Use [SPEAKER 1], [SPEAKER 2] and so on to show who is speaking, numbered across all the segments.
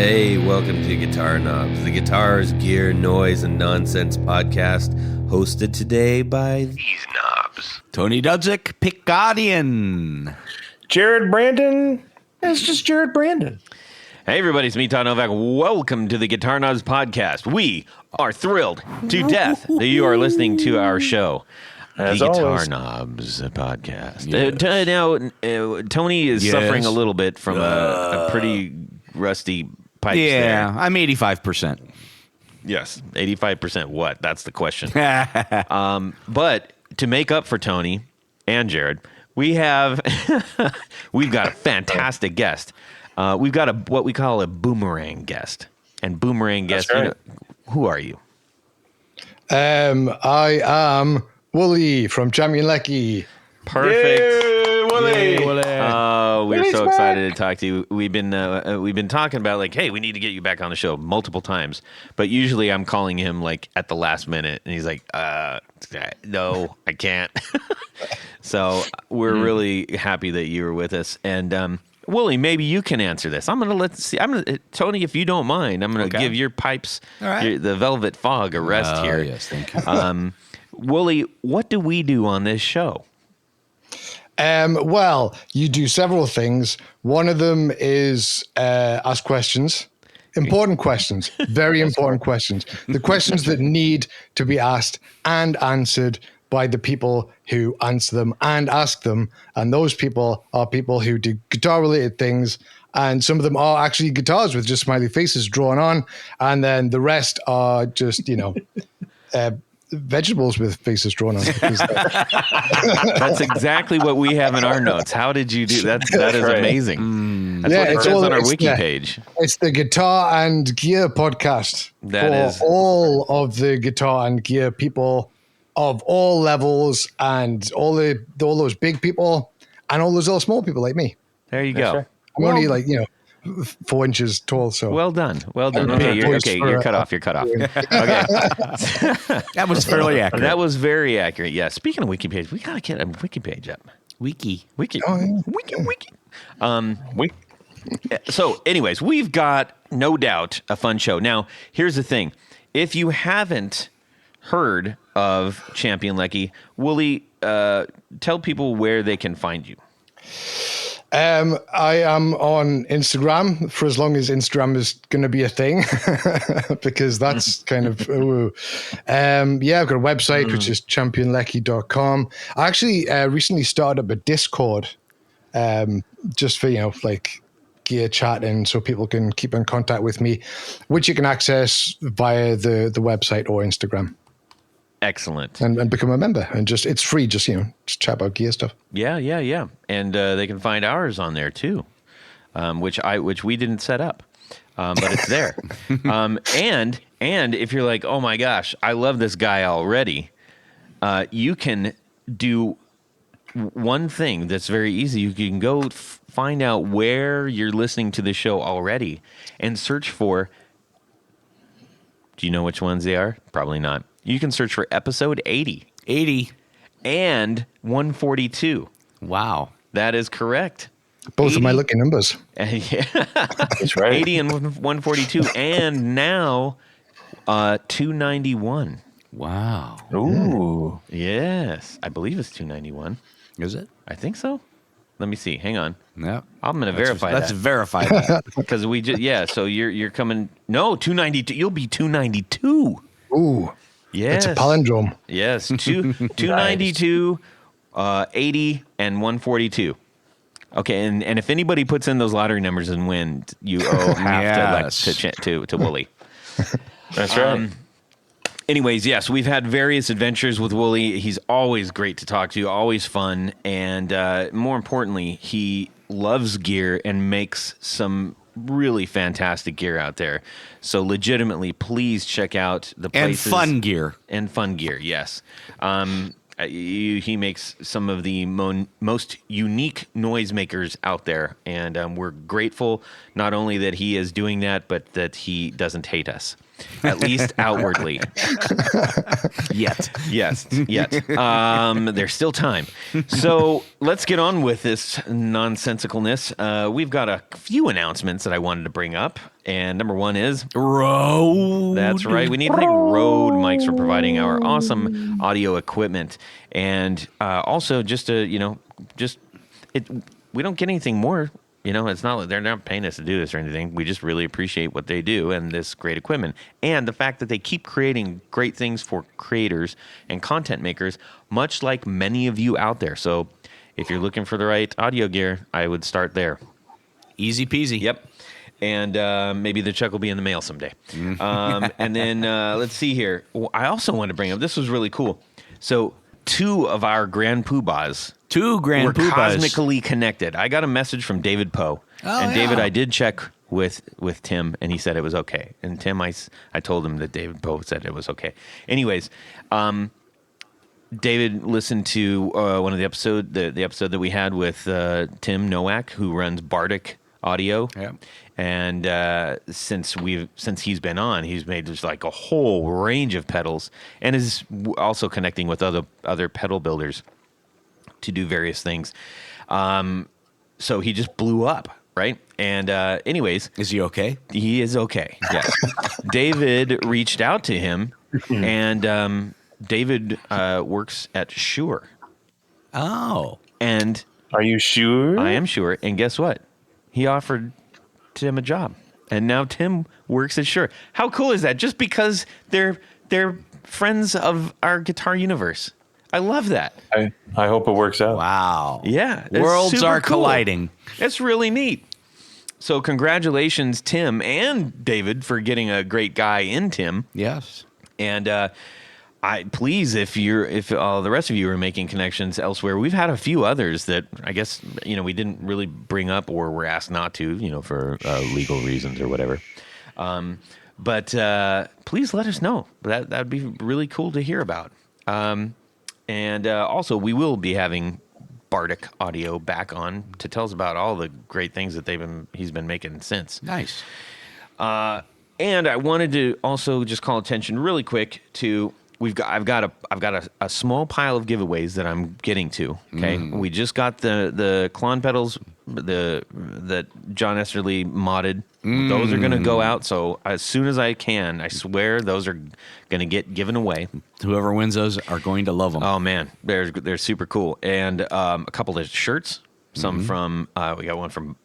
[SPEAKER 1] Hey, welcome to Guitar Knobs, the guitars, gear, noise, and nonsense podcast, hosted today by these knobs.
[SPEAKER 2] Tony Dudzik, Picadian.
[SPEAKER 3] Jared Brandon. It's just Jared Brandon.
[SPEAKER 4] Hey everybody, it's me, Todd Novak. Welcome to the Guitar Knobs podcast. We are thrilled to death that you are listening to our show.
[SPEAKER 3] As
[SPEAKER 4] the Guitar
[SPEAKER 3] always.
[SPEAKER 4] Knobs podcast.
[SPEAKER 2] Yes.
[SPEAKER 4] Now, Tony is suffering a little bit from a pretty rusty pipe there.
[SPEAKER 2] I'm 85%.
[SPEAKER 4] Yes, 85% what? That's the question. But to make up for Tony and Jared, we've got a fantastic guest. We've got what we call a boomerang guest. And boomerang guest,
[SPEAKER 3] right.
[SPEAKER 4] you know, who are you?
[SPEAKER 5] I am Wooly from Champion Leccy.
[SPEAKER 4] Perfect.
[SPEAKER 3] Yay, Willie.
[SPEAKER 4] Oh, we're
[SPEAKER 3] Willie's
[SPEAKER 4] so
[SPEAKER 3] back.
[SPEAKER 4] excited to talk to you. We've been talking about like, hey, we need to get you back on the show multiple times. But usually I'm calling him like at the last minute, and he's like, no, I can't. So we're really happy that you were with us. And Wooly, maybe you can answer this. Tony, if you don't mind, I'm gonna give your pipes,
[SPEAKER 2] All right.
[SPEAKER 4] the Velvet Fog, a rest here.
[SPEAKER 2] Yes, thank you.
[SPEAKER 4] Wooly, what do we do on this show?
[SPEAKER 5] Well, you do several things. One of them is ask questions. Important questions. Very important questions. The questions that need to be asked and answered by the people who answer them and ask them. And those people are people who do guitar-related things. And some of them are actually guitars with just smiley faces drawn on. And then the rest are just, vegetables with faces drawn on.
[SPEAKER 4] That's exactly what we have in our notes. How did you do that? That is
[SPEAKER 3] right.
[SPEAKER 4] amazing. That's
[SPEAKER 5] Yeah,
[SPEAKER 4] what it
[SPEAKER 5] it's
[SPEAKER 4] says
[SPEAKER 5] all-
[SPEAKER 4] on our
[SPEAKER 5] it's
[SPEAKER 4] wiki
[SPEAKER 5] the-
[SPEAKER 4] page.
[SPEAKER 5] It's the Guitar and Gear podcast for all of the guitar and gear people of all levels and all those big people and all those little small people like me.
[SPEAKER 4] There you go.
[SPEAKER 3] right.
[SPEAKER 5] I'm only 4 inches tall, so
[SPEAKER 4] Well done. Well done.
[SPEAKER 5] Okay.
[SPEAKER 4] Okay, you're cut off. You're cut off. Okay.
[SPEAKER 2] That was fairly accurate.
[SPEAKER 4] That was very accurate. Yeah. Speaking of wiki page, we gotta get a wiki page up.
[SPEAKER 2] Wiki.
[SPEAKER 4] Wiki.
[SPEAKER 5] Oh, yeah.
[SPEAKER 4] Wiki. So, anyways, we've got no doubt a fun show. Now, here's the thing: if you haven't heard of Champion Leccy, Wooly, tell people where they can find you.
[SPEAKER 5] I am on Instagram for as long as Instagram is going to be a thing, because that's kind of, I've got a website, which is championlecky.com. I actually recently started up a Discord, just for, gear chatting so people can keep in contact with me, which you can access via the website or Instagram.
[SPEAKER 4] Excellent.
[SPEAKER 5] And become a member, and it's free, just chat about gear stuff.
[SPEAKER 4] Yeah. And they can find ours on there too, which we didn't set up, but it's there. And if you're like, oh my gosh, I love this guy already, you can do one thing that's very easy. You can go find out where you're listening to the show already and search for. Do you know which ones they are? Probably not. You can search for episode 80 and 142.
[SPEAKER 2] Wow.
[SPEAKER 4] That is correct.
[SPEAKER 5] Both of my lucky numbers.
[SPEAKER 4] Yeah.
[SPEAKER 3] That's right.
[SPEAKER 4] 80 and 142. And now 291.
[SPEAKER 2] Wow.
[SPEAKER 3] Ooh.
[SPEAKER 4] Yes. I believe it's 291.
[SPEAKER 2] Is it?
[SPEAKER 4] I think so. Let me see. Hang on.
[SPEAKER 2] Yeah.
[SPEAKER 4] I'm going to verify
[SPEAKER 2] Let's
[SPEAKER 4] that.
[SPEAKER 2] verify that.
[SPEAKER 4] Because we just, so you're coming. No, 292. You'll be 292.
[SPEAKER 5] Ooh,
[SPEAKER 4] Yes.
[SPEAKER 5] it's a palindrome.
[SPEAKER 4] Yes. 292, 80, and 142. Okay, and if anybody puts in those lottery numbers and wins, you owe half
[SPEAKER 2] Yes.
[SPEAKER 4] to Wooly.
[SPEAKER 3] That's right.
[SPEAKER 4] Anyways, yes, we've had various adventures with Wooly. He's always great to talk to, always fun, and more importantly, he loves gear and makes some really fantastic gear out there. So legitimately, please check out the
[SPEAKER 2] And
[SPEAKER 4] places.
[SPEAKER 2] fun gear.
[SPEAKER 4] And fun gear, yes. He makes some of the most unique noisemakers out there, and we're grateful not only that he is doing that, but that he doesn't hate us. at least outwardly.
[SPEAKER 2] Yet.
[SPEAKER 4] Yes, yet. There's still time. So let's get on with this nonsensicalness. We've got a few announcements that I wanted to bring up. And number one is
[SPEAKER 2] Rode.
[SPEAKER 4] That's right. We need to thank Rode mics for providing our awesome audio equipment. And also just to, we don't get anything more. It's not like they're not paying us to do this or anything. We just really appreciate what they do and this great equipment. And the fact that they keep creating great things for creators and content makers, much like many of you out there. So if you're looking for the right audio gear, I would start there.
[SPEAKER 2] Easy peasy.
[SPEAKER 4] Yep. And maybe the check will be in the mail someday. And then let's see here. I also want to bring up, this was really cool. So 2 of our Grand Poobahs were cosmically connected. I got a message from David Poe. And David, I did check with Tim, and he said it was okay. And Tim, I told him that David Poe said it was okay. Anyways, David listened to one of the episode that we had with Tim Novak, who runs Bardic Audio.
[SPEAKER 2] Yeah.
[SPEAKER 4] And since he's been on, he's made just like a whole range of pedals, and is also connecting with other pedal builders to do various things. So he just blew up, right? And anyways,
[SPEAKER 2] is he okay?
[SPEAKER 4] He is okay. Yes. David reached out to him, and David works at Shure.
[SPEAKER 2] Oh.
[SPEAKER 4] And
[SPEAKER 3] Are you sure?
[SPEAKER 4] I am sure. And guess what? He offered Tim a job, and now Tim works at Shure. How cool is that? Just because they're friends of our guitar universe. I love that.
[SPEAKER 3] I hope it works out.
[SPEAKER 2] Wow.
[SPEAKER 4] Yeah. it's
[SPEAKER 2] Worlds
[SPEAKER 4] super
[SPEAKER 2] are
[SPEAKER 4] cool.
[SPEAKER 2] colliding.
[SPEAKER 4] It's really neat. So congratulations, Tim and David, for getting a great guy in Tim.
[SPEAKER 2] Yes.
[SPEAKER 4] And please, if the rest of you are making connections elsewhere, we've had a few others that I guess we didn't really bring up or were asked not to, for legal reasons or whatever. But please let us know. That'd be really cool to hear about. And also, we will be having Bardic Audio back on to tell us about all the great things that he's been making since.
[SPEAKER 2] Nice.
[SPEAKER 4] And I wanted to also just call attention really quick to I've got a small pile of giveaways that I'm getting to. Okay, we just got the Klon pedals that John Esterly modded. Those are going to go out. So as soon as I can, I swear those are going to get given away.
[SPEAKER 2] Whoever wins those are going to love them.
[SPEAKER 4] Oh man, they're super cool. And a couple of shirts. Some from we got one from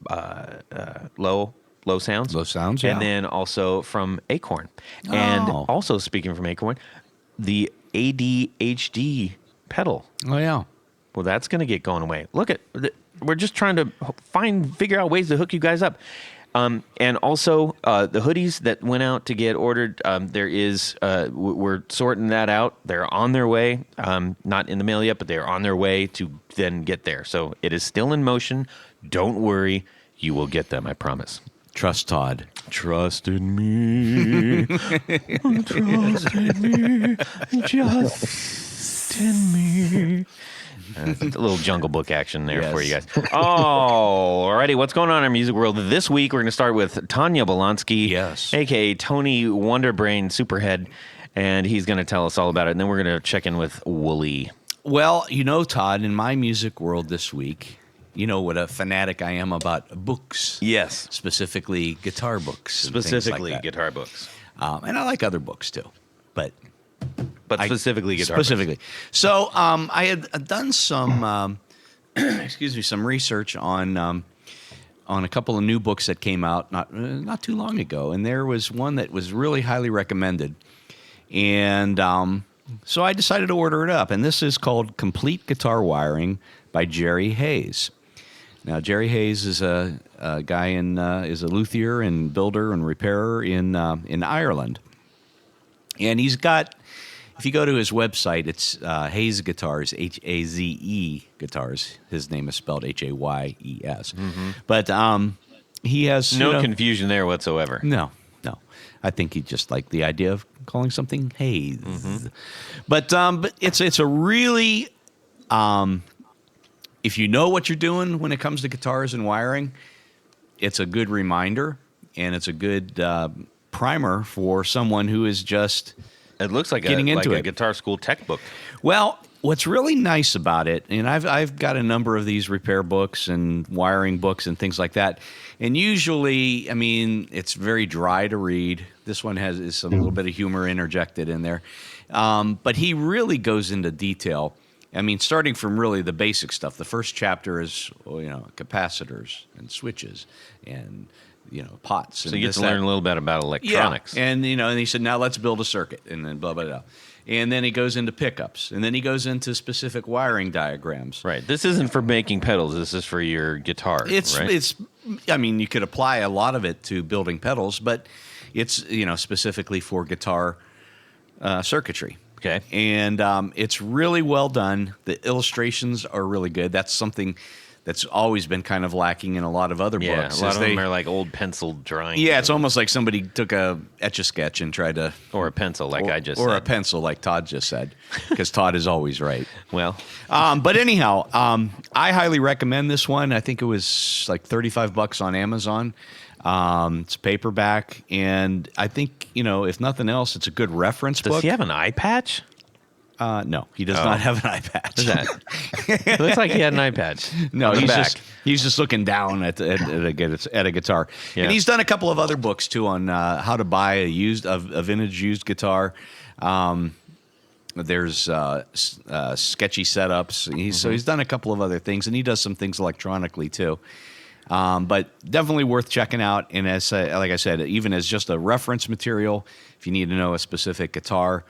[SPEAKER 4] Low Sounds.
[SPEAKER 2] Low Sounds, yeah.
[SPEAKER 4] And then also from Acorn. And also speaking from Acorn, the ADHD pedal.
[SPEAKER 2] Oh, yeah.
[SPEAKER 4] Well, that's going to get going away. Look we're just trying to figure out ways to hook you guys up. And also the hoodies that went out to get ordered, we're sorting that out. They're on their way. Not in the mail yet, but they're on their way to then get there. So it is still in motion. Don't worry. You will get them, I promise.
[SPEAKER 2] Trust Todd.
[SPEAKER 4] Trust in me. Trust in me. Just in me. A little Jungle Book action there for you guys. Oh, alrighty. What's going on in our music world? This week, we're going to start with Tanya Belansky, a.k.a. Tony Wonderbrain Superhead, and he's going to tell us all about it. And then we're going to check in with Wooly.
[SPEAKER 2] Well, Todd, in my music world this week, you know what a fanatic I am about books.
[SPEAKER 4] Yes.
[SPEAKER 2] Specifically guitar books.
[SPEAKER 4] Specifically guitar books.
[SPEAKER 2] And I like other books too. But
[SPEAKER 4] specifically guitar books.
[SPEAKER 2] Specifically. So I had done some, some research on a couple of new books that came out not too long ago. And there was one that was really highly recommended. And so I decided to order it up. And this is called Complete Guitar Wiring by Jerry Hayes. Now, Jerry Hayes is a guy is a luthier and builder and repairer in Ireland, and he's got. If you go to his website, it's Hayes Guitars, Haze Guitars. His name is spelled Hayes, but he has
[SPEAKER 4] no confusion there whatsoever.
[SPEAKER 2] No. I think he just liked the idea of calling something Hayes, but it's a really. If you know what you're doing when it comes to guitars and wiring, it's a good reminder, and it's a good primer for someone who is just
[SPEAKER 4] It looks like
[SPEAKER 2] getting into
[SPEAKER 4] a
[SPEAKER 2] it.
[SPEAKER 4] guitar school tech book.
[SPEAKER 2] Well, what's really nice about it, and I've got a number of these repair books and wiring books and things like that, and usually, I mean, it's very dry to read. This one is a little bit of humor interjected in there, but he really goes into detail. I mean, starting from really the basic stuff. The first chapter is, capacitors and switches and, pots.
[SPEAKER 4] So you get to learn a little bit about electronics.
[SPEAKER 2] Yeah. And, and he said, now let's build a circuit, and then blah, blah, blah. And then he goes into pickups, and then he goes into specific wiring diagrams.
[SPEAKER 4] Right. This isn't for making pedals. This is for your guitar.
[SPEAKER 2] It's. I mean, you could apply a lot of it to building pedals, but it's specifically for guitar circuitry.
[SPEAKER 4] Okay.
[SPEAKER 2] And it's really well done. The illustrations are really good. That's something that's always been kind of lacking in a lot of other books.
[SPEAKER 4] A lot of them are like old pencil drawings.
[SPEAKER 2] Yeah, it's almost like somebody took a Etch-a-Sketch and tried to...
[SPEAKER 4] Or a pencil, like I just
[SPEAKER 2] said. Or
[SPEAKER 4] a
[SPEAKER 2] pencil, like Todd just said, because Todd is always right.
[SPEAKER 4] Well.
[SPEAKER 2] But anyhow, I highly recommend this one. I think it was like $35 on Amazon. It's paperback, and I think, if nothing else, it's a good reference book.
[SPEAKER 4] Does he have an eye patch?
[SPEAKER 2] No, he does not have an eye patch.
[SPEAKER 4] What is that? It looks like he had an eye patch.
[SPEAKER 2] No, he's just looking down at a guitar.
[SPEAKER 4] Yeah.
[SPEAKER 2] And he's done a couple of other books too on how to buy a vintage used guitar. There's sketchy setups. So he's done a couple of other things, and he does some things electronically too. But definitely worth checking out. And like I said, even as just a reference material, if you need to know a specific guitar.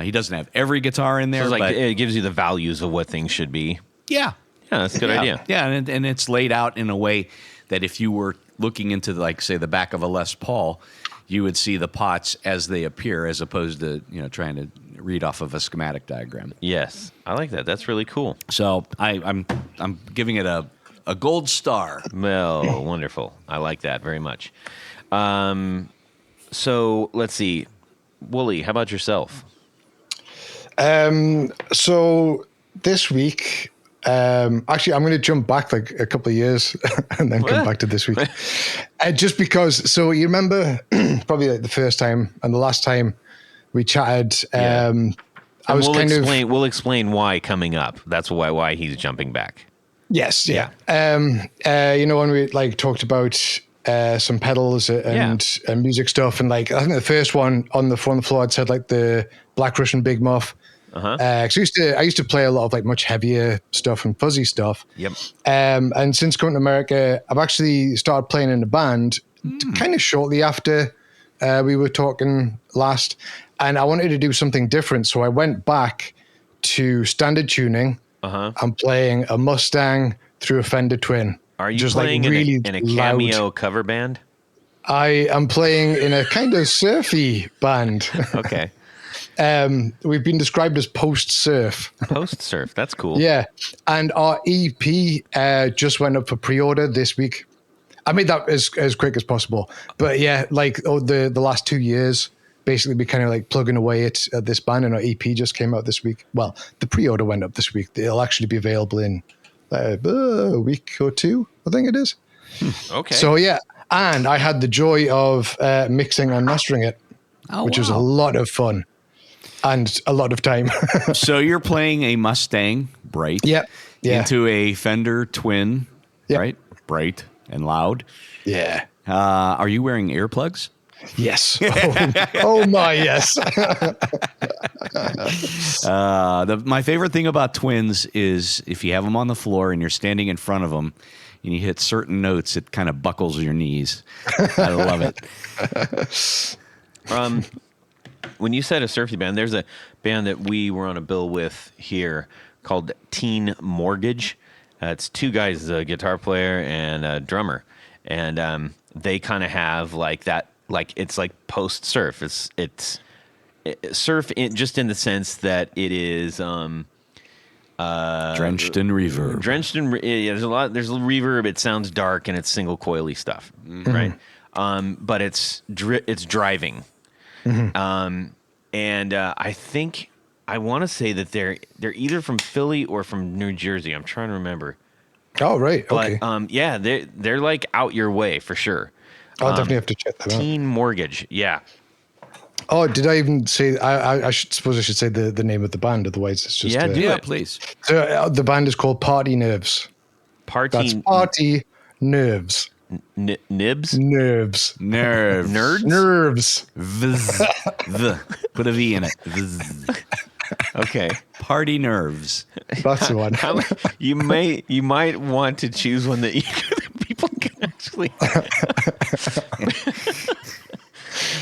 [SPEAKER 2] He doesn't have every guitar in there.
[SPEAKER 4] So
[SPEAKER 2] but
[SPEAKER 4] it gives you the values of what things should be.
[SPEAKER 2] Yeah.
[SPEAKER 4] Yeah, that's a good idea.
[SPEAKER 2] Yeah, and it's laid out in a way that if you were looking into, say, the back of a Les Paul, you would see the pots as they appear, as opposed to trying to read off of a schematic diagram.
[SPEAKER 4] Yes, I like that. That's really cool.
[SPEAKER 2] So I'm giving it a gold star.
[SPEAKER 4] Well, wonderful. I like that very much. So let's see, Wooly, how about yourself?
[SPEAKER 5] So this week, actually, I'm going to jump back like a couple of years and then come back to this week. Just because, so you remember probably like the first time and the last time we chatted,
[SPEAKER 4] We'll explain why coming up. That's why he's jumping back.
[SPEAKER 5] Yes. Yeah. When we like talked about some pedals and music stuff, and like I think the first one on the floor had said like the Black Russian Big Muff. I used to play a lot of like much heavier stuff and fuzzy stuff.
[SPEAKER 4] Yep.
[SPEAKER 5] And since coming to America, I've actually started playing in a band kind of shortly after we were talking last, and I wanted to do something different, so I went back to standard tuning. I'm playing a Mustang through a Fender Twin.
[SPEAKER 4] Are you
[SPEAKER 5] just
[SPEAKER 4] playing
[SPEAKER 5] like really
[SPEAKER 4] in a Cameo
[SPEAKER 5] loud
[SPEAKER 4] cover band?
[SPEAKER 5] I am playing in a kind of surfy band.
[SPEAKER 4] Okay.
[SPEAKER 5] We've been described as post-surf.
[SPEAKER 4] Post-surf, that's cool.
[SPEAKER 5] Yeah. And our EP just went up for pre-order this week. I made that as quick as possible. But yeah, like the last 2 years, basically we kind of like plugging away at this band, and our EP just came out this week. Well, the pre-order went up this week. It'll actually be available in a week or two, I think it is.
[SPEAKER 4] Okay.
[SPEAKER 5] So yeah, and I had the joy of mixing and mastering it, which was a lot of fun. And a lot of time.
[SPEAKER 2] So you're playing a Mustang, bright, into a Fender Twin, right? Bright and loud.
[SPEAKER 5] Yeah.
[SPEAKER 2] Are you wearing earplugs?
[SPEAKER 5] Yes. Oh my, yes.
[SPEAKER 2] My favorite thing about Twins is if you have them on the floor and you're standing in front of them and you hit certain notes, it kind of buckles your knees. I love it.
[SPEAKER 4] When you said a surfy band, there's a band that we were on a bill with here called Teen Mortgage. It's two guys, a guitar player and a drummer. And they kind of have like that, like it's like post-surf. It's surf just in the sense that it is
[SPEAKER 2] drenched in reverb.
[SPEAKER 4] There's a reverb. It sounds dark and it's single coily stuff, right? But it's driving. And I think I want to say that they're either from Philly or from New Jersey. I'm trying to remember.
[SPEAKER 5] Oh, right.
[SPEAKER 4] But
[SPEAKER 5] okay.
[SPEAKER 4] they're like out your way for sure.
[SPEAKER 5] I'll definitely have to check that out.
[SPEAKER 4] Teen Mortgage. Yeah.
[SPEAKER 5] Oh, did I even say? I suppose I should say the name of the band. Otherwise, it's just
[SPEAKER 4] Yeah, do
[SPEAKER 2] Yeah,
[SPEAKER 4] it.
[SPEAKER 2] please.
[SPEAKER 5] So, the band is called Party Nerves. That's Party Nerves.
[SPEAKER 4] Nibs?
[SPEAKER 5] Nerves.
[SPEAKER 2] Nerves.
[SPEAKER 4] Nerds?
[SPEAKER 5] Nerves.
[SPEAKER 2] Viz. The. Put a V in it. Viz.
[SPEAKER 4] Okay.
[SPEAKER 2] Party nerves.
[SPEAKER 5] That's the one.
[SPEAKER 4] You might want to choose one that people can actually.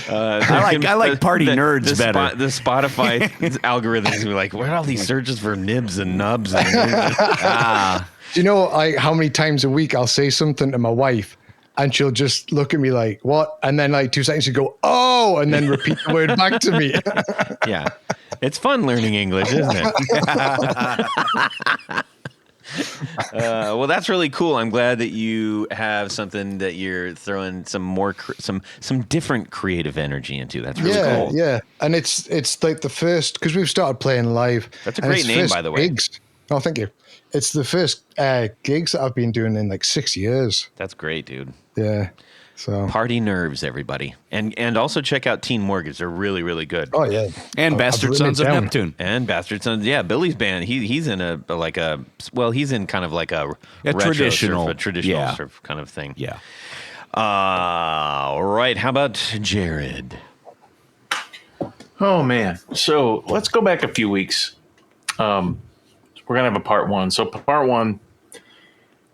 [SPEAKER 2] I like party nerds better.
[SPEAKER 4] The Spotify algorithms are like, what are all these searches for nibs and nubs? And
[SPEAKER 5] Do you know how many times a week I'll say something to my wife and she'll just look at me like, what? And then like 2 seconds she'll go, oh, and then repeat the word back to me.
[SPEAKER 4] Yeah. It's fun learning English, isn't it? Well, that's really cool. I'm glad that you have something that you're throwing some more, some different creative energy into. That's really cool.
[SPEAKER 5] Yeah. And it's like the first, because we've started playing live.
[SPEAKER 4] That's a great name, by the way.
[SPEAKER 5] Gigs. Oh, thank you. It's the first gigs that I've been doing in like 6 years.
[SPEAKER 4] That's great, dude.
[SPEAKER 5] Yeah. So
[SPEAKER 4] Party Nerves, everybody. And also check out Teen Mortgage. They're really, really good.
[SPEAKER 5] Oh, yeah.
[SPEAKER 2] And Bastard
[SPEAKER 5] written
[SPEAKER 2] Sons
[SPEAKER 5] it
[SPEAKER 2] of
[SPEAKER 5] down.
[SPEAKER 2] Neptune.
[SPEAKER 4] And Bastard Sons, yeah, Billy's band. He's in he's in kind of like a retro
[SPEAKER 2] traditional,
[SPEAKER 4] sort of, a traditional
[SPEAKER 2] yeah.
[SPEAKER 4] sort of kind of thing.
[SPEAKER 2] Yeah.
[SPEAKER 4] All right. How about Jared?
[SPEAKER 3] Oh man. So let's go back a few weeks. We're gonna have a part one. So part one,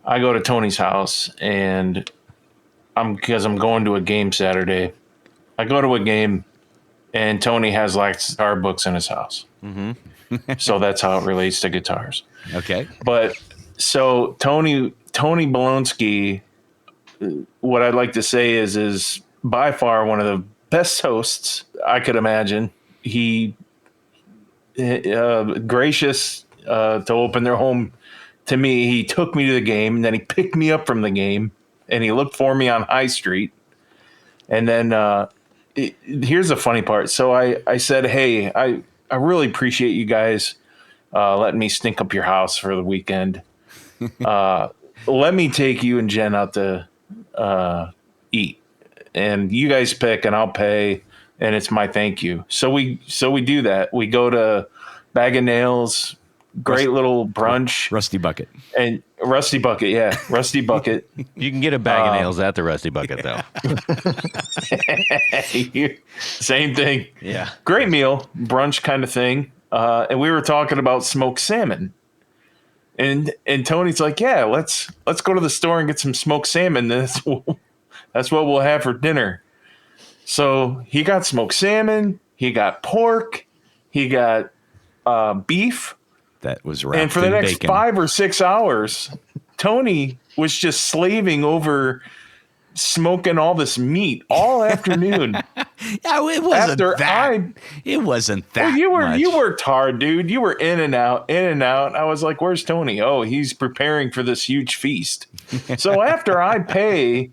[SPEAKER 3] I go to Tony's house and because I'm going to a game Saturday. I go to a game and Tony has like guitar books in his house. Mm-hmm. So that's how it relates to guitars.
[SPEAKER 2] Okay.
[SPEAKER 3] But so Tony Bolonsky, what I'd like to say is by far one of the best hosts I could imagine. He gracious to open their home to me. He took me to the game and then he picked me up from the game and he looked for me on High Street. And then here's the funny part. So I said, hey, I really appreciate you guys letting me stink up your house for the weekend. Let me take you and Jen out to eat. And you guys pick and I'll pay. And it's my thank you. So we do that. We go to Bag of Nails, great little brunch.
[SPEAKER 2] Rusty Bucket.
[SPEAKER 3] And Rusty Bucket, yeah. Rusty Bucket.
[SPEAKER 4] You can get a bag of nails at the Rusty Bucket, though.
[SPEAKER 3] Same thing.
[SPEAKER 4] Yeah.
[SPEAKER 3] Great meal, brunch kind of thing. And we were talking about smoked salmon. And Tony's like, yeah, let's go to the store and get some smoked salmon. That's what we'll have for dinner. So he got smoked salmon, he got pork, he got beef.
[SPEAKER 2] That was wrapped
[SPEAKER 3] And for the
[SPEAKER 2] in
[SPEAKER 3] next
[SPEAKER 2] bacon.
[SPEAKER 3] 5 or 6 hours, Tony was just slaving over smoking all this meat all afternoon.
[SPEAKER 2] Yeah, it wasn't
[SPEAKER 3] After
[SPEAKER 2] that. It wasn't that.
[SPEAKER 3] Well, you
[SPEAKER 2] much.
[SPEAKER 3] worked hard, dude. You were in and out. I was like, "Where's Tony?" Oh, he's preparing for this huge feast. So after I pay,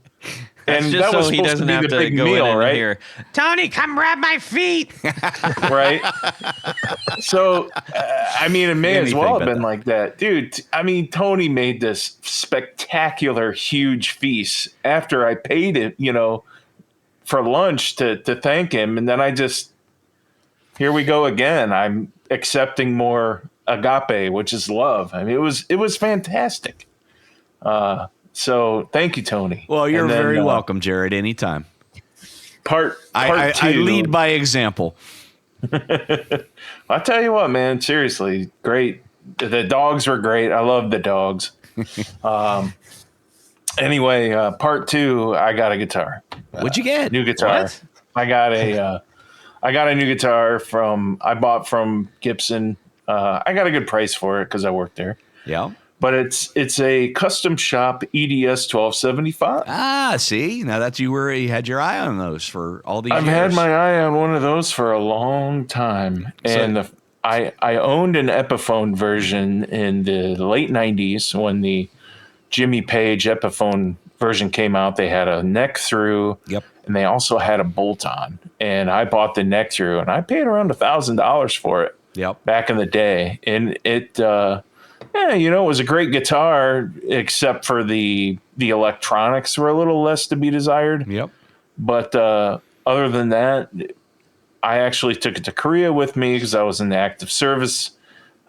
[SPEAKER 3] and
[SPEAKER 4] That's
[SPEAKER 3] that
[SPEAKER 4] just
[SPEAKER 3] was
[SPEAKER 4] so he
[SPEAKER 3] supposed
[SPEAKER 4] doesn't
[SPEAKER 3] to be
[SPEAKER 4] have
[SPEAKER 3] the
[SPEAKER 4] to
[SPEAKER 3] big
[SPEAKER 4] go
[SPEAKER 3] meal,
[SPEAKER 4] in and
[SPEAKER 3] right?
[SPEAKER 4] hear, Tony, come rub my feet.
[SPEAKER 3] Right. So, I mean, it may
[SPEAKER 2] Made
[SPEAKER 3] as
[SPEAKER 2] me
[SPEAKER 3] well
[SPEAKER 2] think
[SPEAKER 3] have
[SPEAKER 2] about
[SPEAKER 3] been
[SPEAKER 2] that.
[SPEAKER 3] like that, dude. I mean, Tony made this spectacular, huge feast after I paid it, for lunch to thank him, and then here we go again. I'm accepting more agape, which is love. I mean, it was fantastic. So thank you, Tony.
[SPEAKER 2] Well, you're
[SPEAKER 3] And then,
[SPEAKER 2] very welcome, Jared. Anytime.
[SPEAKER 3] Part
[SPEAKER 2] I
[SPEAKER 3] two.
[SPEAKER 2] lead by example.
[SPEAKER 3] I tell you what, man, seriously, great. The dogs were great. I love the dogs. Anyway, part two, I got a guitar.
[SPEAKER 2] What'd you get?
[SPEAKER 3] New guitar.
[SPEAKER 4] What?
[SPEAKER 3] I got a new guitar I bought from Gibson. I got a good price for it because I worked there.
[SPEAKER 2] Yeah.
[SPEAKER 3] But it's a custom shop EDS 1275.
[SPEAKER 2] Ah, see, now that you had your eye on those for all these
[SPEAKER 3] I've
[SPEAKER 2] years.
[SPEAKER 3] had my eye on one of those for a long time, and I owned an Epiphone version in the late 90s when the Jimmy Page Epiphone version came out. They had a neck through,
[SPEAKER 2] Yep.
[SPEAKER 3] and they also had a bolt on. And I bought the neck through, and I paid around $1,000 for it.
[SPEAKER 2] Yep.
[SPEAKER 3] Back in the day, and it was a great guitar, except for the electronics were a little less to be desired.
[SPEAKER 2] Yep.
[SPEAKER 3] But other than that, I actually took it to Korea with me because I was in the active service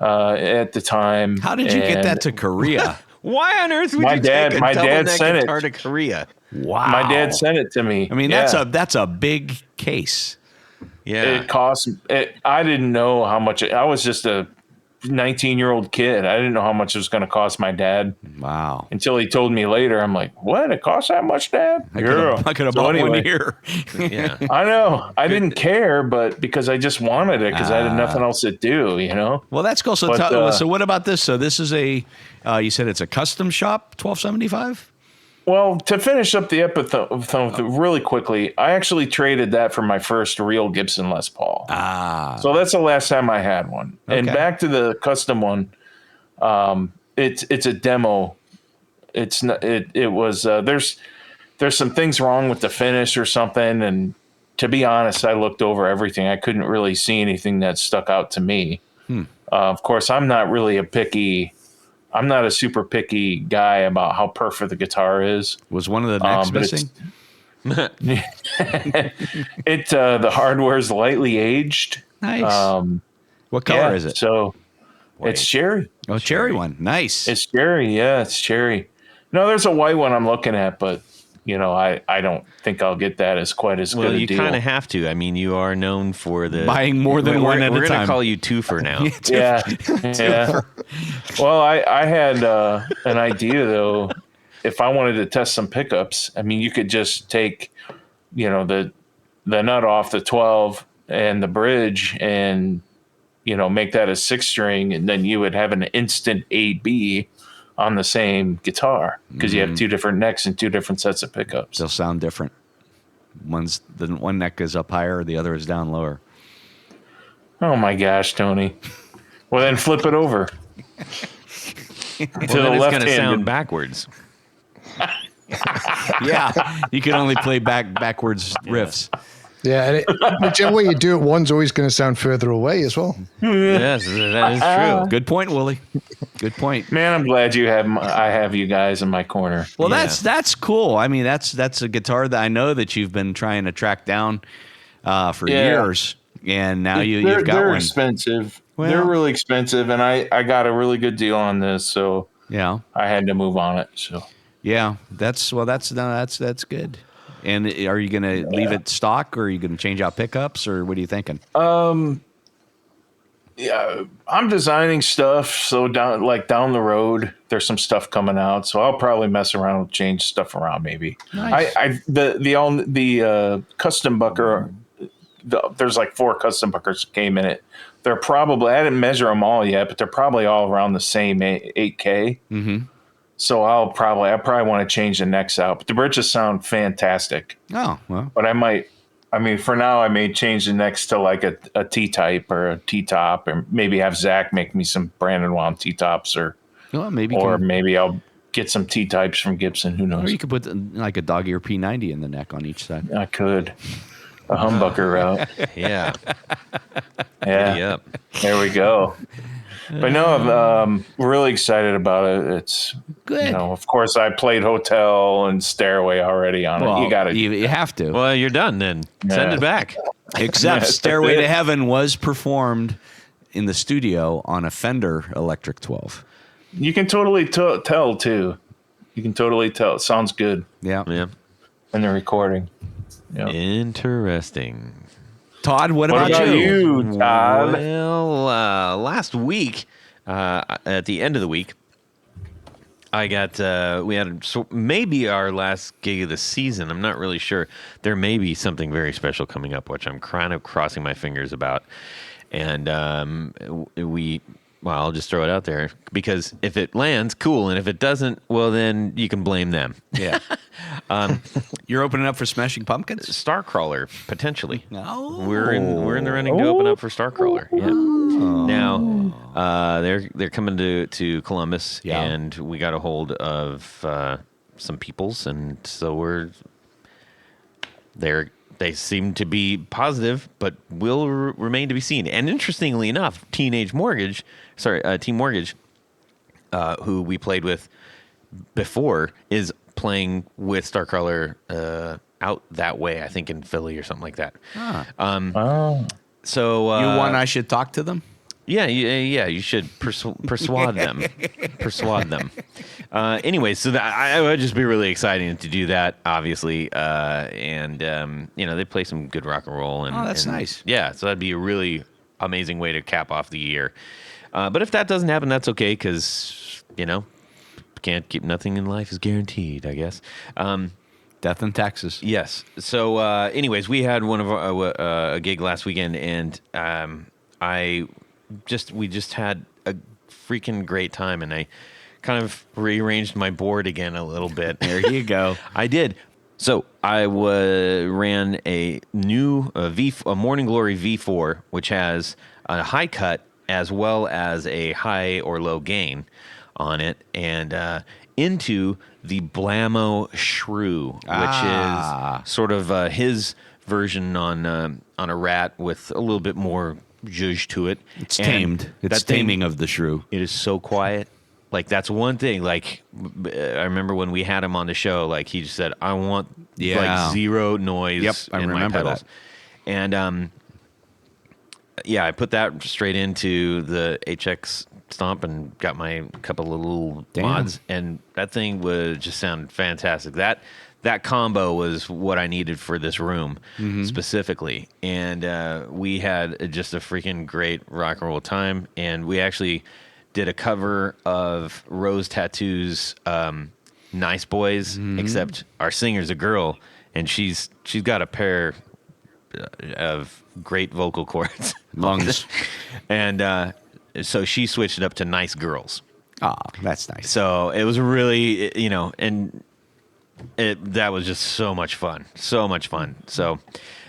[SPEAKER 3] at the time.
[SPEAKER 2] How did you get that to Korea?
[SPEAKER 4] Why on earth would
[SPEAKER 3] My
[SPEAKER 4] you
[SPEAKER 3] dad-
[SPEAKER 4] take a
[SPEAKER 3] my
[SPEAKER 4] double
[SPEAKER 3] dad
[SPEAKER 4] neck
[SPEAKER 3] sent it.
[SPEAKER 4] guitar to Korea?
[SPEAKER 2] Wow.
[SPEAKER 3] My dad sent it to me.
[SPEAKER 2] I mean,
[SPEAKER 3] Yeah.
[SPEAKER 2] that's a big case.
[SPEAKER 4] Yeah.
[SPEAKER 3] It cost. I didn't know how much. I was just a 19-year-old kid. I didn't know how much it was going to cost my dad
[SPEAKER 2] Wow.
[SPEAKER 3] until he told me later. I'm like, "What? It costs that much, Dad?"
[SPEAKER 2] I could have bought one here.
[SPEAKER 4] Yeah.
[SPEAKER 3] I know. I didn't care, but because I just wanted it because I had nothing else to do.
[SPEAKER 2] Well, that's cool. So,
[SPEAKER 3] But,
[SPEAKER 2] so what about this? So this is a, you said it's a custom shop, 1275?
[SPEAKER 3] Well, to finish up the episode really quickly, I actually traded that for my first real Gibson Les Paul. So that's the last time I had one. And
[SPEAKER 2] Okay.
[SPEAKER 3] back to the custom one, it's a demo. It's not. It was. There's some things wrong with the finish or something. And to be honest, I looked over everything. I couldn't really see anything that stuck out to me. Of course, I'm not a super picky guy about how perfect the guitar is.
[SPEAKER 2] Was one of the necks
[SPEAKER 3] but
[SPEAKER 2] missing?
[SPEAKER 3] The hardware's lightly aged.
[SPEAKER 2] Nice. What color is it?
[SPEAKER 3] So it's cherry.
[SPEAKER 2] Oh, cherry one. Nice.
[SPEAKER 3] It's cherry. Yeah, it's cherry. No, there's a white one I'm looking at, but I don't think I'll get that as quite as good
[SPEAKER 4] Well,
[SPEAKER 3] a
[SPEAKER 4] you
[SPEAKER 3] deal.
[SPEAKER 4] kind of have to. I mean, you are known for the
[SPEAKER 2] Buying more than one at a
[SPEAKER 4] We're going
[SPEAKER 2] time.
[SPEAKER 4] to call you twofer now.
[SPEAKER 3] Yeah. Yeah. Well, I had an idea though. If I wanted to test some pickups, I mean, you could just take, the nut off the 12 and the bridge and, make that a 6-string, and then you would have an instant A-B on the same guitar because you have two different necks and two different sets of pickups.
[SPEAKER 2] They'll sound different. One neck is up higher, the other is down lower.
[SPEAKER 3] Oh my gosh, Tony. Well, then flip it over.
[SPEAKER 4] Well,
[SPEAKER 3] to
[SPEAKER 4] then
[SPEAKER 3] the
[SPEAKER 4] it's
[SPEAKER 3] left
[SPEAKER 4] going to sound
[SPEAKER 3] hand.
[SPEAKER 4] backwards.
[SPEAKER 2] Yeah, you can only play backwards riffs.
[SPEAKER 5] Yeah, and whichever way you do it, one's always going to sound further away as well.
[SPEAKER 4] Yes, that is true.
[SPEAKER 2] Good point, Wooly. Good point.
[SPEAKER 3] Man, I'm glad I have you guys in my corner.
[SPEAKER 2] Well,
[SPEAKER 4] Yeah.
[SPEAKER 2] that's cool. I mean, that's a guitar that I know that you've been trying to track down for years, and now you've got
[SPEAKER 3] they're
[SPEAKER 2] one.
[SPEAKER 3] expensive.
[SPEAKER 2] Well-
[SPEAKER 3] They're really expensive, and I got a really good deal on this, so
[SPEAKER 2] Yeah,
[SPEAKER 3] I had to move on it. So
[SPEAKER 2] yeah. That's good. And are you going to leave it stock, or are you going to change out pickups, or what are you thinking?
[SPEAKER 3] yeah, I'm designing stuff. So down the road, there's some stuff coming out. So I'll probably mess around, and change stuff around. Maybe
[SPEAKER 2] Nice.
[SPEAKER 3] the custom bucker. There's like 4 custom buckers that came in it. They're probably, I didn't measure them all yet, but they're probably all around the same 8K.
[SPEAKER 2] Mm-hmm.
[SPEAKER 3] So I probably want to change the necks out. But the bridges sound fantastic.
[SPEAKER 2] Oh, well.
[SPEAKER 3] But for now, I may change the necks to like a T-type or a T-top, or maybe have Zach make me some Brandon Wand T-tops,
[SPEAKER 2] Well, maybe
[SPEAKER 3] maybe I'll get some T-types from Gibson. Who
[SPEAKER 2] or
[SPEAKER 3] knows?
[SPEAKER 2] you could put like a dog ear P90 in the neck on each side.
[SPEAKER 3] I could. A humbucker route.
[SPEAKER 4] Yeah.
[SPEAKER 3] Yeah.
[SPEAKER 4] Yep.
[SPEAKER 3] There we go. But no, I'm really excited about it. It's
[SPEAKER 2] Good.
[SPEAKER 3] of course, I played Hotel and Stairway already on
[SPEAKER 2] Well,
[SPEAKER 3] it. You got to.
[SPEAKER 2] you have to.
[SPEAKER 4] Well, you're done then. Send
[SPEAKER 3] Yeah.
[SPEAKER 4] it back.
[SPEAKER 2] Except Stairway to Heaven was performed in the studio on a Fender Electric 12.
[SPEAKER 3] You can totally tell too. You can totally tell. It sounds good
[SPEAKER 2] Yeah.
[SPEAKER 4] Yeah.
[SPEAKER 3] in the recording. Yeah.
[SPEAKER 4] Interesting.
[SPEAKER 2] Todd, what
[SPEAKER 3] What
[SPEAKER 2] about
[SPEAKER 3] about you, Todd?
[SPEAKER 4] Well, last week, at the end of the week, I got we had maybe our last gig of the season. I'm not really sure. There may be something very special coming up, which I'm kind of crossing my fingers about. And well, I'll just throw it out there, because if it lands, cool, and if it doesn't, well, then you can blame them.
[SPEAKER 2] Yeah. You're opening up for Smashing Pumpkins?
[SPEAKER 4] Starcrawler, potentially.
[SPEAKER 2] No.
[SPEAKER 4] We're in the running to open up for Starcrawler. Yeah. Now they're coming to Columbus,
[SPEAKER 2] Yeah.
[SPEAKER 4] and we got a hold of some peoples, and so they seem to be positive, but will remain to be seen. And interestingly enough, Team Mortgage, who we played with before, is playing with Starcrawler out that way. I think in Philly or something like that.
[SPEAKER 3] Oh.
[SPEAKER 4] So
[SPEAKER 2] You want I should talk to them?
[SPEAKER 4] yeah, you should persuade them. Persuade them. Anyway, so I would just be really exciting to do that, obviously. And they play some good rock and roll. And,
[SPEAKER 2] that's nice.
[SPEAKER 4] Yeah, so that'd be a really amazing way to cap off the year. But if that doesn't happen, that's okay, because, can't keep nothing in life is guaranteed, I guess.
[SPEAKER 2] Death and taxes.
[SPEAKER 4] Yes. So, anyways, we had one of our, a gig last weekend, and we just had a freaking great time, and I kind of rearranged my board again a little bit.
[SPEAKER 2] There you go.
[SPEAKER 4] I did. So I ran a new a Morning Glory V4, which has a high cut as well as a high or low gain on it, and into the Blammo Shrew, which is sort of his version on a Rat with a little bit more zhuzh to it.
[SPEAKER 2] It's tamed. It's taming of the shrew.
[SPEAKER 4] It is so quiet. Like, that's one thing. Like, I remember when we had him on the show, like, he just said, I want like zero noise in my pedals. And I put that straight into the HX Stomp and got my couple of little mods, and that thing would just sound fantastic. That combo was what I needed for this room specifically. And we had just a freaking great rock and roll time. And we actually did a cover of Rose Tattoo's Nice Boys, except our singer's a girl, and she's got a pair of great vocal cords.
[SPEAKER 2] Lungs.
[SPEAKER 4] And so she switched it up to Nice Girls.
[SPEAKER 2] Oh, that's nice.
[SPEAKER 4] So it was really, and that was just so much fun. So much fun. So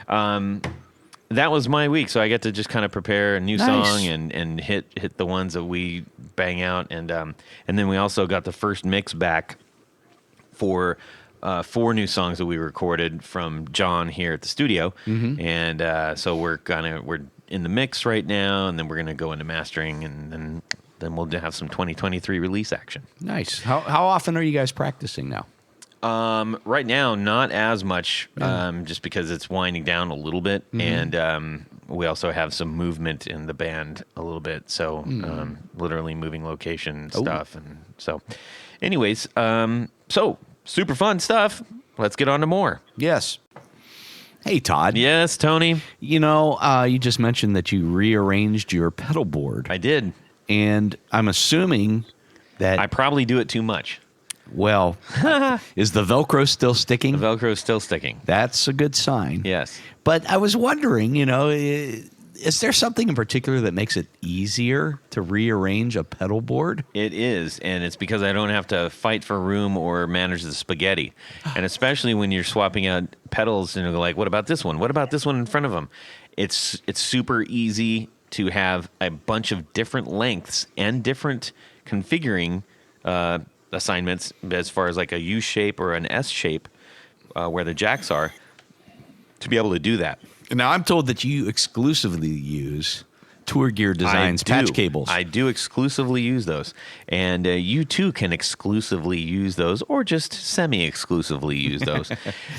[SPEAKER 4] that was my week. So I get to just kind of prepare a new song and hit the ones that we bang out. And then we also got the first mix back for 4 new songs that we recorded from John here at the studio. And so we're in the mix right now, and then we're gonna go into mastering, and then we'll have some 2023 release action.
[SPEAKER 2] Nice. How often are you guys practicing now?
[SPEAKER 4] Right now, not as much, just because it's winding down a little bit, and we also have some movement in the band a little bit, so literally moving location stuff, and so, anyways, so super fun stuff. Let's get on to more.
[SPEAKER 2] Yes. Hey, Todd.
[SPEAKER 4] Yes, Tony.
[SPEAKER 2] You just mentioned that you rearranged your pedal board.
[SPEAKER 4] I did,
[SPEAKER 2] and I'm assuming that
[SPEAKER 4] I probably do it too much.
[SPEAKER 2] Well, is the Velcro still sticking?
[SPEAKER 4] The Velcro is still sticking.
[SPEAKER 2] That's a good sign.
[SPEAKER 4] Yes.
[SPEAKER 2] But I was wondering, is there something in particular that makes it easier to rearrange a pedal board?
[SPEAKER 4] It is, and it's because I don't have to fight for room or manage the spaghetti. And especially when you're swapping out pedals and you're like, what about this one? What about this one in front of them? It's super easy to have a bunch of different lengths and different configuring assignments as far as like a U shape or an S shape where the jacks are, to be able to do that.
[SPEAKER 2] Now, I'm told that you exclusively use Tour Gear Designs patch cables.
[SPEAKER 4] I do exclusively use those. And you too can exclusively use those, or just semi-exclusively use those.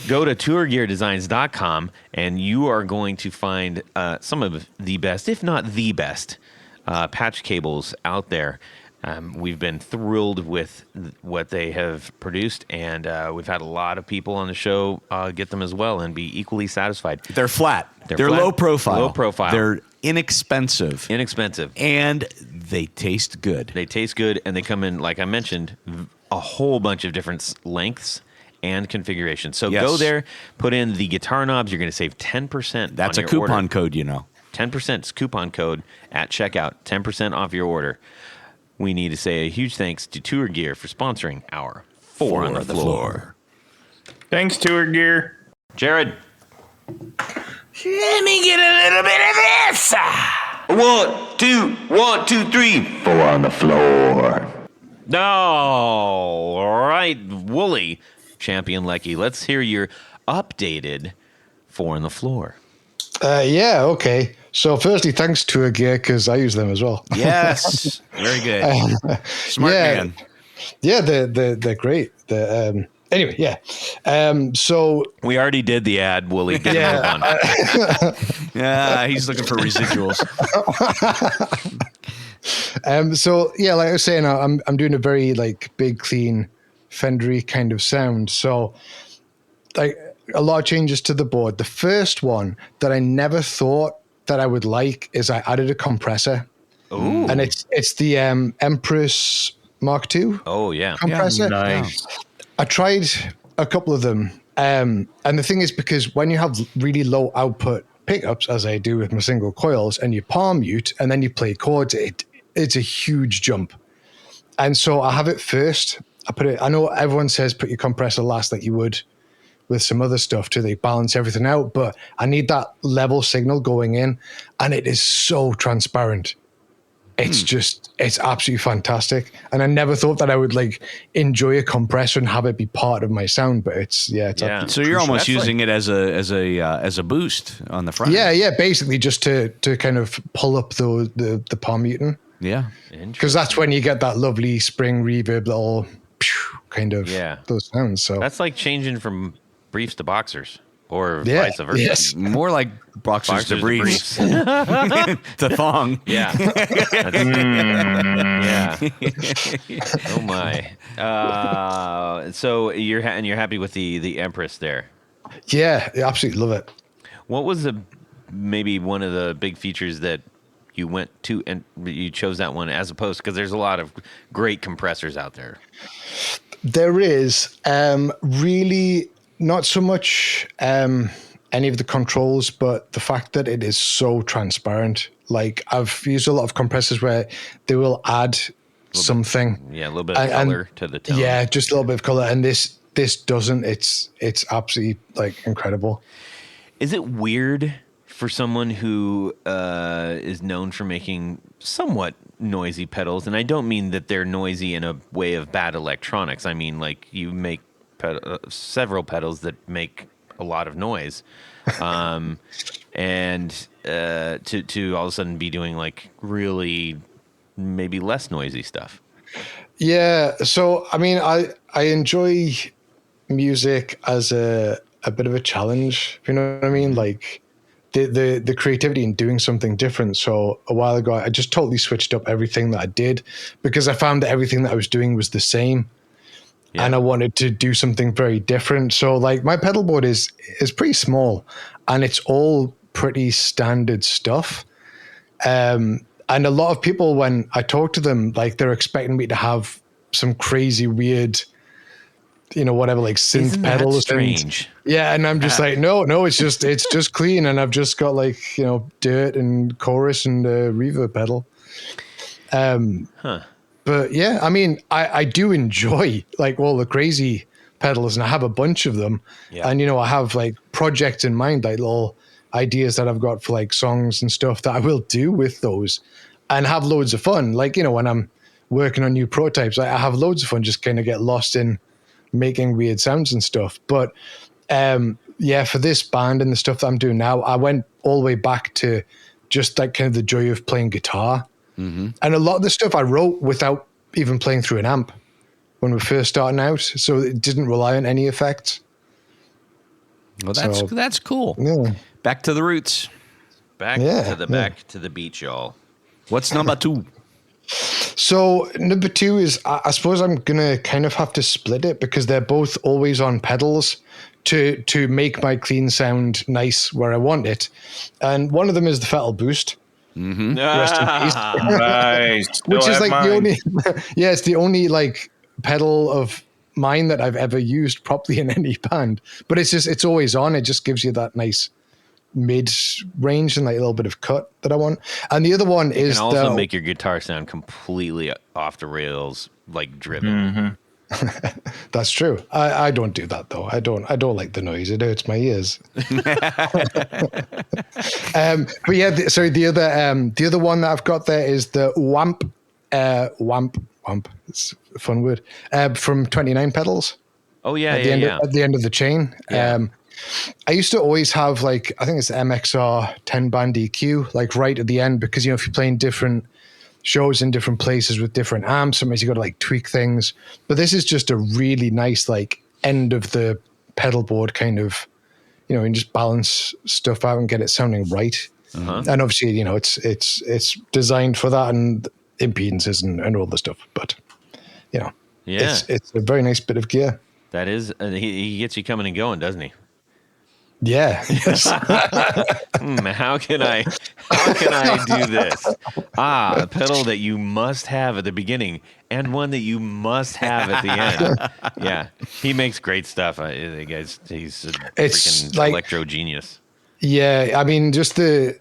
[SPEAKER 4] Go to tourgeardesigns.com and you are going to find some of the best, if not the best, patch cables out there. We've been thrilled with what they have produced, and we've had a lot of people on the show get them as well and be equally satisfied.
[SPEAKER 2] They're flat. They're
[SPEAKER 4] flat,
[SPEAKER 2] low profile.
[SPEAKER 4] Low profile.
[SPEAKER 2] They're inexpensive.
[SPEAKER 4] And
[SPEAKER 2] they taste good.
[SPEAKER 4] They taste good, and they come in, like I mentioned, a whole bunch of different lengths and configurations. So go there, put in the guitar knobs. You're going to save 10%.
[SPEAKER 2] That's a coupon code,
[SPEAKER 4] 10% is coupon code at checkout. 10% off your order. We need to say a huge thanks to Tour Gear for sponsoring our Four on the Floor.
[SPEAKER 3] Thanks, Tour Gear.
[SPEAKER 4] Jared.
[SPEAKER 1] Let me get a little bit of this. 1, 2, 3. Four on the floor.
[SPEAKER 4] All right, Wooly, Champion Leccy. Let's hear your updated Four on the Floor.
[SPEAKER 5] Okay. So firstly, thanks Tour Gear, because I use them as well.
[SPEAKER 2] Yes. Very good. Smart man.
[SPEAKER 5] Yeah, they're great. Anyway, yeah. So
[SPEAKER 4] We already did the ad, Wooly. Get him on.
[SPEAKER 2] Yeah, he's looking for residuals.
[SPEAKER 5] So yeah, like I was saying, I'm doing a very like big, clean, Fendery kind of sound. So like a lot of changes to the board. The first one that I never thought that I would like is I added a compressor.
[SPEAKER 4] Ooh.
[SPEAKER 5] And it's the Empress Mark II.
[SPEAKER 4] Oh, yeah.
[SPEAKER 5] Compressor.
[SPEAKER 3] Nice.
[SPEAKER 5] I tried a couple of them. And the thing is, because when you have really low output pickups, as I do with my single coils, and you palm mute and then you play chords, it's a huge jump. And so I have it first. I know everyone says put your compressor last like you would with some other stuff to like balance everything out, but I need that level signal going in, and it is so transparent. It's absolutely fantastic. And I never thought that I would like enjoy a compressor and have it be part of my sound, but it's absolutely
[SPEAKER 2] So you're almost
[SPEAKER 4] That's
[SPEAKER 2] using it as a boost on the front.
[SPEAKER 5] yeah, basically just to kind of pull up the palm muting.
[SPEAKER 2] Yeah.
[SPEAKER 5] Because that's when you get that lovely spring reverb little kind of those sounds. So
[SPEAKER 4] That's like changing from briefs to boxers or
[SPEAKER 5] yeah,
[SPEAKER 4] vice versa.
[SPEAKER 5] yes.
[SPEAKER 2] More like boxers to briefs.
[SPEAKER 4] briefs.
[SPEAKER 2] The thong.
[SPEAKER 4] Yeah. Yeah. Oh my. So you're happy with the Empress there.
[SPEAKER 5] Yeah, I absolutely love it.
[SPEAKER 4] What was maybe one of the big features that you went to and you chose that one as opposed, because there's a lot of great compressors out there.
[SPEAKER 5] There is really not so much any of the controls, but the fact that it is so transparent. Like I've used a lot of compressors where they will add something.
[SPEAKER 4] Yeah, a little bit of color to the tone.
[SPEAKER 5] Yeah, just a little bit of color. And this doesn't. It's absolutely like incredible.
[SPEAKER 4] Is it weird for someone who is known for making somewhat noisy pedals? And I don't mean that they're noisy in a way of bad electronics. I mean, like you make several pedals that make a lot of noise. And to all of a sudden be doing like really maybe less noisy stuff. Yeah.
[SPEAKER 5] So, I mean, I enjoy music as a bit of a challenge, if you know what I mean? Like the creativity in doing something different. So a while ago, I just totally switched up everything that I did because I found that everything that I was doing was the same. Yeah. And I wanted to do something very different. So like my pedal board is pretty small and it's all pretty standard stuff. And a lot of people, when I talk to them, like they're expecting me to have some crazy weird, you know, whatever, like synth
[SPEAKER 4] Isn't
[SPEAKER 5] pedals.
[SPEAKER 4] That strange?
[SPEAKER 5] Yeah. And I'm just like, no, it's just clean. And I've just got like, you know, dirt and chorus and reverb pedal. But yeah, I mean, I do enjoy like all the crazy pedals and I have a bunch of them. Yeah. And, you know, I have like projects in mind, like little ideas that I've got for like songs and stuff that I will do with those and have loads of fun. Like, you know, when I'm working on new prototypes, I have loads of fun, just kind of get lost in making weird sounds and stuff. But yeah, for this band and the stuff that I'm doing now, I went all the way back to just like kind of the joy of playing guitar. Mm-hmm. And a lot of the stuff I wrote without even playing through an amp when we were first starting out. So it didn't rely on any effects.
[SPEAKER 2] Well, that's cool.
[SPEAKER 5] Yeah.
[SPEAKER 2] Back to the roots.
[SPEAKER 4] Back to the beach, y'all.
[SPEAKER 2] What's number 2?
[SPEAKER 5] So number 2 is, I suppose I'm going to kind of have to split it because they're both always on pedals to make my clean sound nice where I want it. And one of them is the Fettle Boost.
[SPEAKER 2] Mm-hmm.
[SPEAKER 5] Rest in peace.
[SPEAKER 3] Nice.
[SPEAKER 5] Which is like the only, yeah, it's the only like pedal of mine that I've ever used properly in any band. But it's always on. It just gives you that nice mid range and like a little bit of cut that I want. And the other one is
[SPEAKER 4] can also make your guitar sound completely off the rails, like driven.
[SPEAKER 3] Mm-hmm.
[SPEAKER 5] That's true. I don't do that though. I don't like the noise. It hurts my ears. But yeah, the other one that I've got there is the Wamp. It's a fun word. From 29 Pedals.
[SPEAKER 4] Oh yeah,
[SPEAKER 5] at the end of the chain.
[SPEAKER 4] Yeah.
[SPEAKER 5] I used to always have like, I think it's MXR 10 band EQ, like right at the end, because, you know, if you're playing different shows in different places with different amps, sometimes you got to like tweak things. But this is just a really nice, like end of the pedal board kind of, you know, and just balance stuff out and get it sounding right. And obviously, you know, it's designed for that and impedances and all the stuff. But, you know, it's a very nice bit of gear.
[SPEAKER 4] That is, he gets you coming and going, doesn't he?
[SPEAKER 5] Yeah. Yes.
[SPEAKER 4] How can I do this? A pedal that you must have at the beginning and one that you must have at the end. Yeah, he makes great stuff. He's a freaking
[SPEAKER 5] like,
[SPEAKER 4] electro genius.
[SPEAKER 5] Yeah, I mean, just the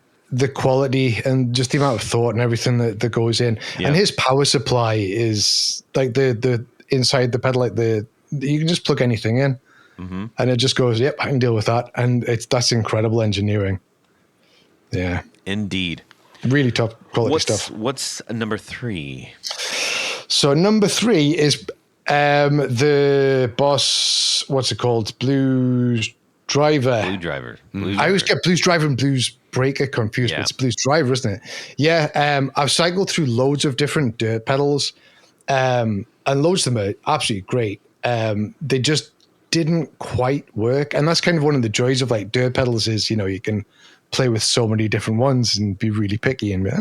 [SPEAKER 5] quality and just the amount of thought and everything that goes in.
[SPEAKER 4] Yeah.
[SPEAKER 5] And his power supply is like the inside the pedal, like you can just plug anything in. And it just goes, yep, I can deal with that. And that's incredible engineering. Yeah.
[SPEAKER 4] Indeed.
[SPEAKER 5] Really top quality stuff.
[SPEAKER 4] What's number 3?
[SPEAKER 5] So number 3 is the Boss, what's it called? Blues Driver. I always get Blues Driver and Blues Breaker confused, but it's Blues Driver, isn't it? Yeah. I've cycled through loads of different dirt pedals, and loads of them are absolutely great. They just didn't quite work, and that's kind of one of the joys of like dirt pedals is, you know, you can play with so many different ones and be really picky and but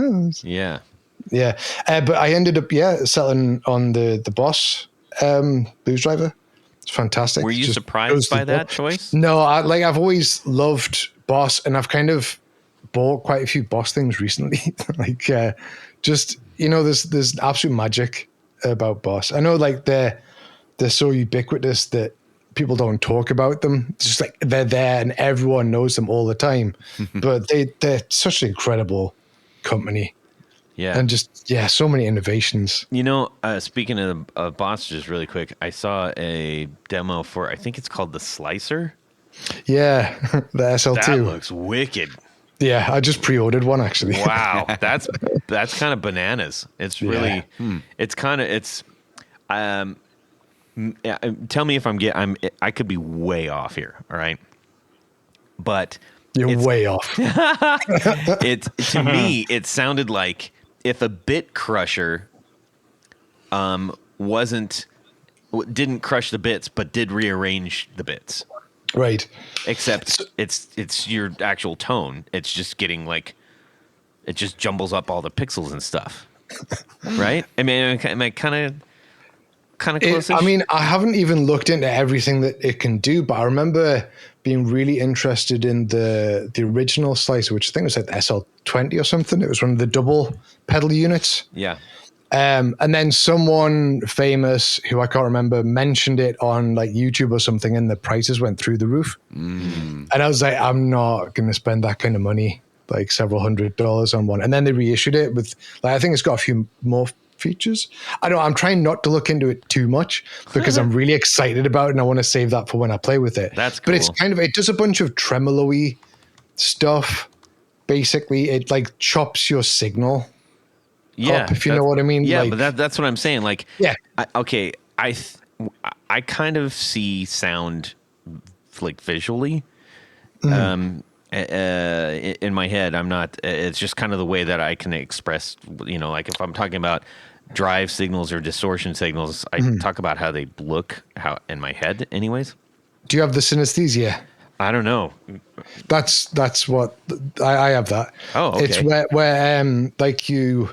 [SPEAKER 5] I ended up settling on the Boss Blues Driver. It's fantastic.
[SPEAKER 4] Were you surprised by that choice?
[SPEAKER 5] No, I've always loved Boss, and I've kind of bought quite a few Boss things recently. Like just, you know, there's absolute magic about Boss. I know like they're so ubiquitous that people don't talk about them. It's just like they're there and everyone knows them all the time. But they're such an incredible company.
[SPEAKER 4] Yeah.
[SPEAKER 5] And just, so many innovations.
[SPEAKER 4] You know, speaking of Boss, just really quick, I saw a demo for, I think it's called the Slicer.
[SPEAKER 5] Yeah, the SL2.
[SPEAKER 4] That looks wicked.
[SPEAKER 5] Yeah, I just pre-ordered one actually.
[SPEAKER 4] Wow, that's kind of bananas. It's really, tell me if I could be way off here. All right, but
[SPEAKER 5] you're way off.
[SPEAKER 4] To me, it sounded like if a bit crusher, didn't crush the bits, but did rearrange the bits.
[SPEAKER 5] Right.
[SPEAKER 4] Except it's your actual tone. It's just getting like, it just jumbles up all the pixels and stuff. Right? I mean, am I kind of close?
[SPEAKER 5] I mean, I haven't even looked into everything that it can do, but I remember being really interested in the original Slicer, which I think was like the SL20 or something. It was one of the double pedal units.
[SPEAKER 4] Yeah.
[SPEAKER 5] And then someone famous who I can't remember mentioned it on like YouTube or something, and the prices went through the roof. And I was like, I'm not going to spend that kind of money, like several $100s on one. And then they reissued it with, like, I think it's got a few more features. I'm trying not to look into it too much because I'm really excited about it and I want to save that for when I play with it.
[SPEAKER 4] That's cool.
[SPEAKER 5] But it's it does a bunch of tremolo-y stuff. Basically, it like chops your signal.
[SPEAKER 4] Yeah,
[SPEAKER 5] up, if you know what I mean.
[SPEAKER 4] Yeah,
[SPEAKER 5] like,
[SPEAKER 4] but that's what I'm saying. Like,
[SPEAKER 5] yeah,
[SPEAKER 4] I kind of see sound like visually. In my head, I'm not. It's just kind of the way that I can express. You know, like if I'm talking about drive signals or distortion signals, I talk about how they look in my head. Anyways,
[SPEAKER 5] do you have the synesthesia?
[SPEAKER 4] I don't know.
[SPEAKER 5] That's what I have. That.
[SPEAKER 4] Oh, okay.
[SPEAKER 5] It's where like you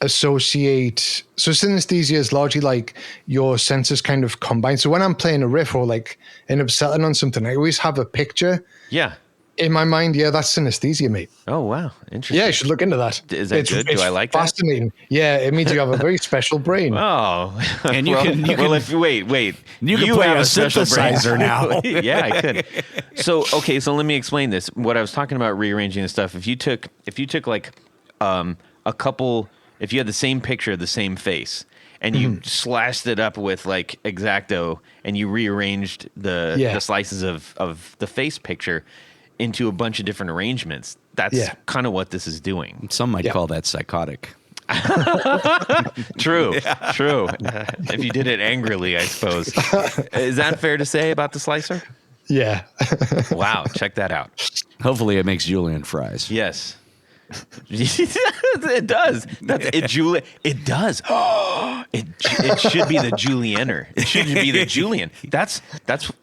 [SPEAKER 5] associate. So synesthesia is largely like your senses kind of combine. So when I'm playing a riff or like end up settling on something, I always have a picture.
[SPEAKER 4] Yeah.
[SPEAKER 5] In my mind, that's synesthesia, mate.
[SPEAKER 4] Oh, wow. Interesting.
[SPEAKER 5] Yeah, you should look into that.
[SPEAKER 4] Is that good? Do I like that?
[SPEAKER 5] Fascinating. Yeah, it means you have a very special brain.
[SPEAKER 4] Oh.
[SPEAKER 2] And you can
[SPEAKER 4] wait.
[SPEAKER 2] You can play a synthesizer now.
[SPEAKER 4] Yeah, I could. So let me explain this. What I was talking about rearranging the stuff. If you took like a couple, if you had the same picture, the same face, and you slashed it up with like X-Acto and you rearranged the slices of the face picture into a bunch of different arrangements. That's kind of what this is doing.
[SPEAKER 2] Some might call that psychotic.
[SPEAKER 4] True. If you did it angrily, I suppose. Is that fair to say about the Slicer?
[SPEAKER 5] Yeah.
[SPEAKER 4] Wow, check that out.
[SPEAKER 2] Hopefully it makes julienne fries.
[SPEAKER 4] Yes. It does. It does. It should be the Julienner. It should be the Julian. That's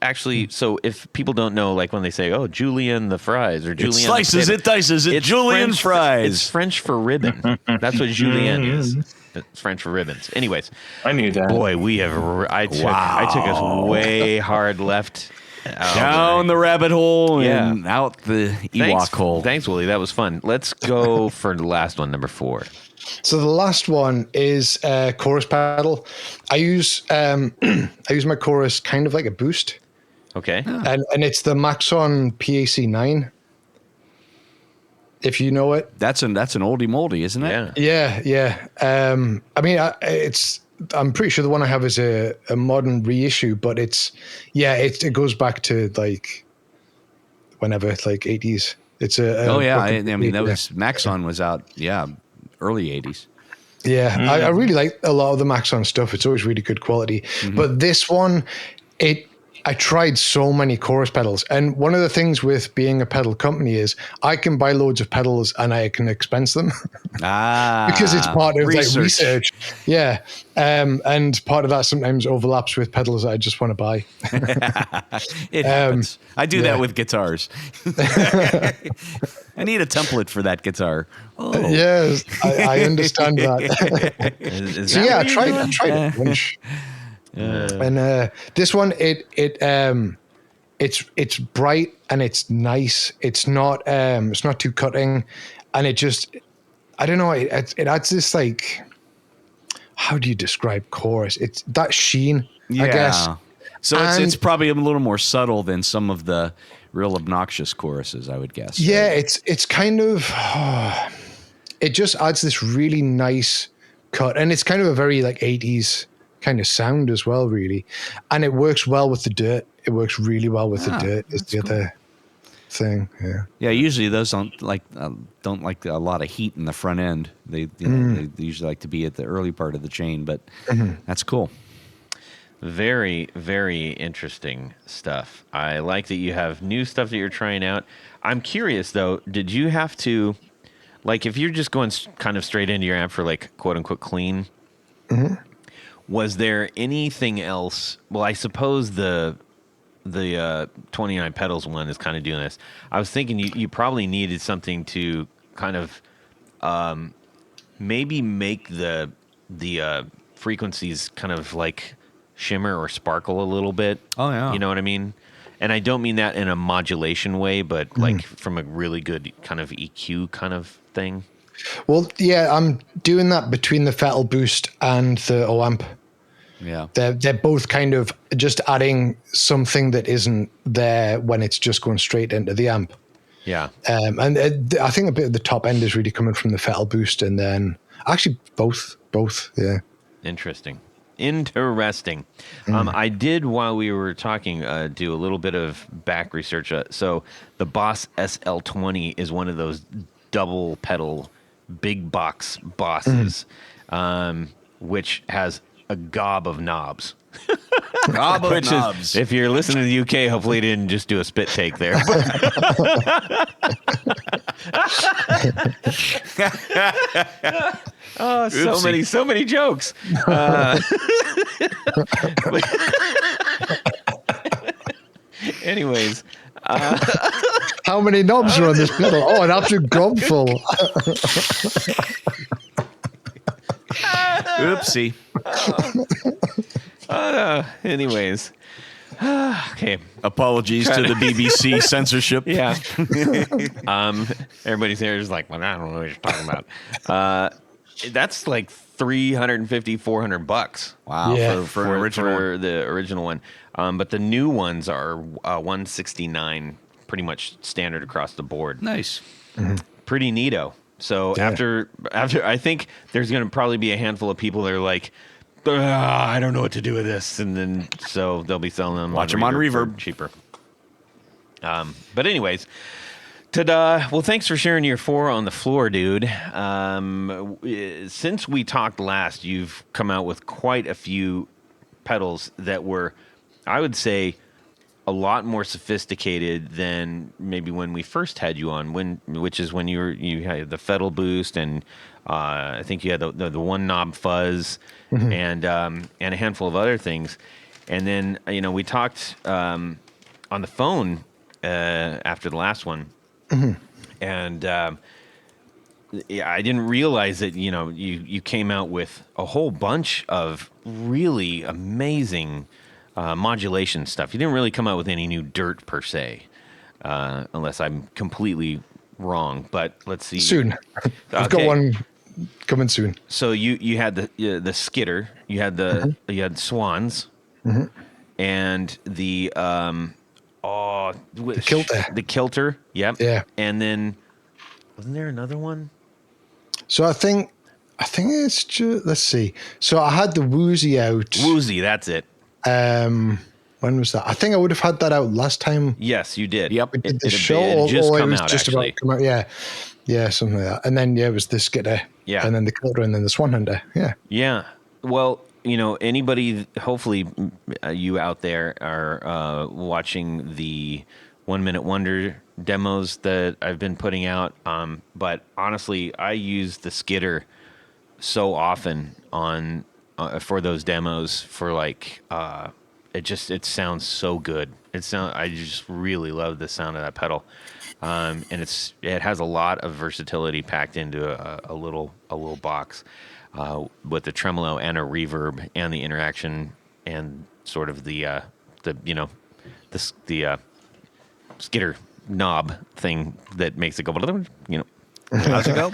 [SPEAKER 4] actually, so if people don't know, like when they say, "Oh, Julian the fries" or "Julian
[SPEAKER 2] It slices,
[SPEAKER 4] the
[SPEAKER 2] it dices, it Julian
[SPEAKER 4] French,
[SPEAKER 2] fries.
[SPEAKER 4] It's French for ribbon. That's what Julienne is. It's French for ribbons. Anyways,
[SPEAKER 3] I knew that.
[SPEAKER 4] boy, we have. I took us way hard left.
[SPEAKER 2] Down the rabbit hole and out the Ewok hole.
[SPEAKER 4] Thanks, Willie. That was fun. Let's go for the last one, number 4.
[SPEAKER 5] So the last one is chorus pedal. I use my chorus kind of like a boost.
[SPEAKER 4] Okay.
[SPEAKER 5] And it's the Maxon PAC 9. If you know it.
[SPEAKER 2] That's an oldie moldy, isn't it?
[SPEAKER 4] Yeah.
[SPEAKER 5] I mean, I'm pretty sure the one I have is a modern reissue, but it goes back to like whenever, like 80s. It's
[SPEAKER 2] I mean, that was Maxon was out, early 80s.
[SPEAKER 5] Yeah, I really like a lot of the Maxon stuff. It's always really good quality. Mm-hmm. But this one, I tried so many chorus pedals. And one of the things with being a pedal company is I can buy loads of pedals and I can expense them. Because it's part of research. Yeah. And part of that sometimes overlaps with pedals that I just want to buy.
[SPEAKER 2] It happens. I do that with guitars. I need a template for that guitar. Oh.
[SPEAKER 5] Yes, I understand that. So I tried a bunch. And this one, it's bright and it's nice. It's not too cutting, and it just, I don't know. It adds this, like, how do you describe chorus? It's that sheen, I guess.
[SPEAKER 2] So it's probably a little more subtle than some of the real obnoxious choruses, I would guess.
[SPEAKER 5] Yeah, right? It's kind of, it just adds this really nice cut, and it's kind of a very like 80s kind of sound as well, really, and it works well with the dirt. It works really well with the dirt. Is the other thing. Yeah.
[SPEAKER 2] Usually those don't like a lot of heat in the front end. They usually like to be at the early part of the chain, but that's cool.
[SPEAKER 4] Very, very interesting stuff. I like that you have new stuff that you're trying out. I'm curious though, did you have to, like, if you're just going kind of straight into your amp for like quote unquote clean? Was there anything else? Well, I suppose the 29 pedals one is kind of doing this. I was thinking you probably needed something to kind of maybe make the frequencies kind of like shimmer or sparkle a little bit.
[SPEAKER 2] Oh, yeah.
[SPEAKER 4] You know what I mean? And I don't mean that in a modulation way, but like from a really good kind of EQ kind of thing.
[SPEAKER 5] Well, yeah, I'm doing that between the Fettle Boost and the O-Amp.
[SPEAKER 2] Yeah.
[SPEAKER 5] They're both kind of just adding something that isn't there when it's just going straight into the amp.
[SPEAKER 4] Yeah.
[SPEAKER 5] And I think a bit of the top end is really coming from the Fettle Boost, and then actually both, yeah.
[SPEAKER 4] Interesting. I did, while we were talking, do a little bit of back research. So the Boss SL20 is one of those double pedal big box bosses, which has a gob of knobs. If you're listening to the UK, hopefully you didn't just do a spit take there. Oh, so many jokes. Anyways.
[SPEAKER 5] How many knobs are on this pedal? Oh, an absolute gobful.
[SPEAKER 2] Oopsie.
[SPEAKER 4] Anyways. Okay.
[SPEAKER 2] Apologies to the BBC censorship.
[SPEAKER 4] Yeah. Everybody's there is like, well, I don't know what you're talking about. That's like $350, $400.
[SPEAKER 2] Wow.
[SPEAKER 5] Yeah.
[SPEAKER 2] For
[SPEAKER 4] the original one. But the new ones are $169, pretty much standard across the board.
[SPEAKER 2] Nice.
[SPEAKER 4] Pretty neato. So after I think there's going to probably be a handful of people that are like, I don't know what to do with this, and then so they'll be selling them.
[SPEAKER 2] Watch them on Reverb
[SPEAKER 4] cheaper. But anyways, ta-da! Well, thanks for sharing your 4 on the floor, dude. Since we talked last, you've come out with quite a few pedals that were, I would say, a lot more sophisticated than maybe when we first had you on, which is when you had the pedal boost, and I think you had the one knob fuzz, and a handful of other things. And then we talked on the phone after the last one, and I didn't realize that you came out with a whole bunch of really amazing modulation stuff. You didn't really come out with any new dirt per se, unless I'm completely wrong. But let's see.
[SPEAKER 5] Soon, I've got one coming soon.
[SPEAKER 4] So you had the skitter, you had you had swans, and the kilter. Yep.
[SPEAKER 5] Yeah.
[SPEAKER 4] And then wasn't there another one?
[SPEAKER 5] So I think it's just, let's see. So I had the Woozy out.
[SPEAKER 4] Woozy, that's it.
[SPEAKER 5] When was that? I think I would have had that out last time.
[SPEAKER 4] Yes, you did.
[SPEAKER 2] Yep.
[SPEAKER 5] We did the show,
[SPEAKER 4] it just
[SPEAKER 5] or it
[SPEAKER 4] come
[SPEAKER 5] was
[SPEAKER 4] out,
[SPEAKER 5] just
[SPEAKER 4] actually.
[SPEAKER 5] about to come out. Yeah, something like that. And then it was the skitter.
[SPEAKER 4] Yeah.
[SPEAKER 5] And then the kilter, and then the swan hunter. Yeah.
[SPEAKER 4] Yeah. Well, anybody, hopefully you out there are watching the 1 Minute Wonder demos that I've been putting out. But honestly, I use the skitter so often on for those demos for it sounds so good. I just really love the sound of that pedal. And it has a lot of versatility packed into a little box, with the tremolo and a reverb and the interaction and sort of the skitter knob thing that makes it go.
[SPEAKER 2] How's it go?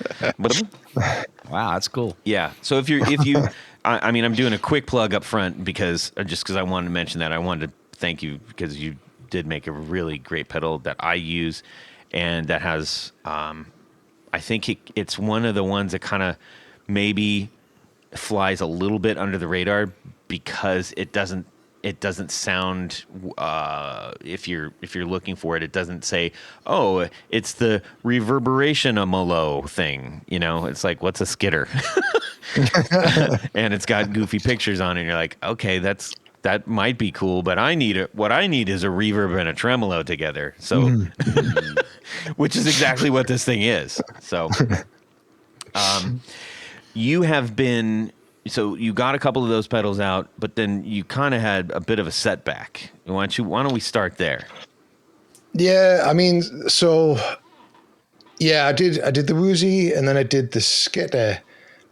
[SPEAKER 2] Wow, that's cool.
[SPEAKER 4] Yeah. So if you, I'm doing a quick plug up front because I wanted to mention that. I wanted to thank you because you did make a really great pedal that I use, and that has, I think it's one of the ones that kind of maybe flies a little bit under the radar because it doesn't sound, if you're looking for it, it doesn't say, oh, it's the reverberation amolo thing. It's like, what's a skitter? And it's got goofy pictures on it. And you're like, okay, that might be cool, but what I need is a reverb and a tremolo together. So, which is exactly what this thing is. So, you have been. So you got a couple of those pedals out, but then you kind of had a bit of a setback. Why don't we start there?
[SPEAKER 5] Yeah, I mean, so yeah, I did the Woozy, and then I did the skitter,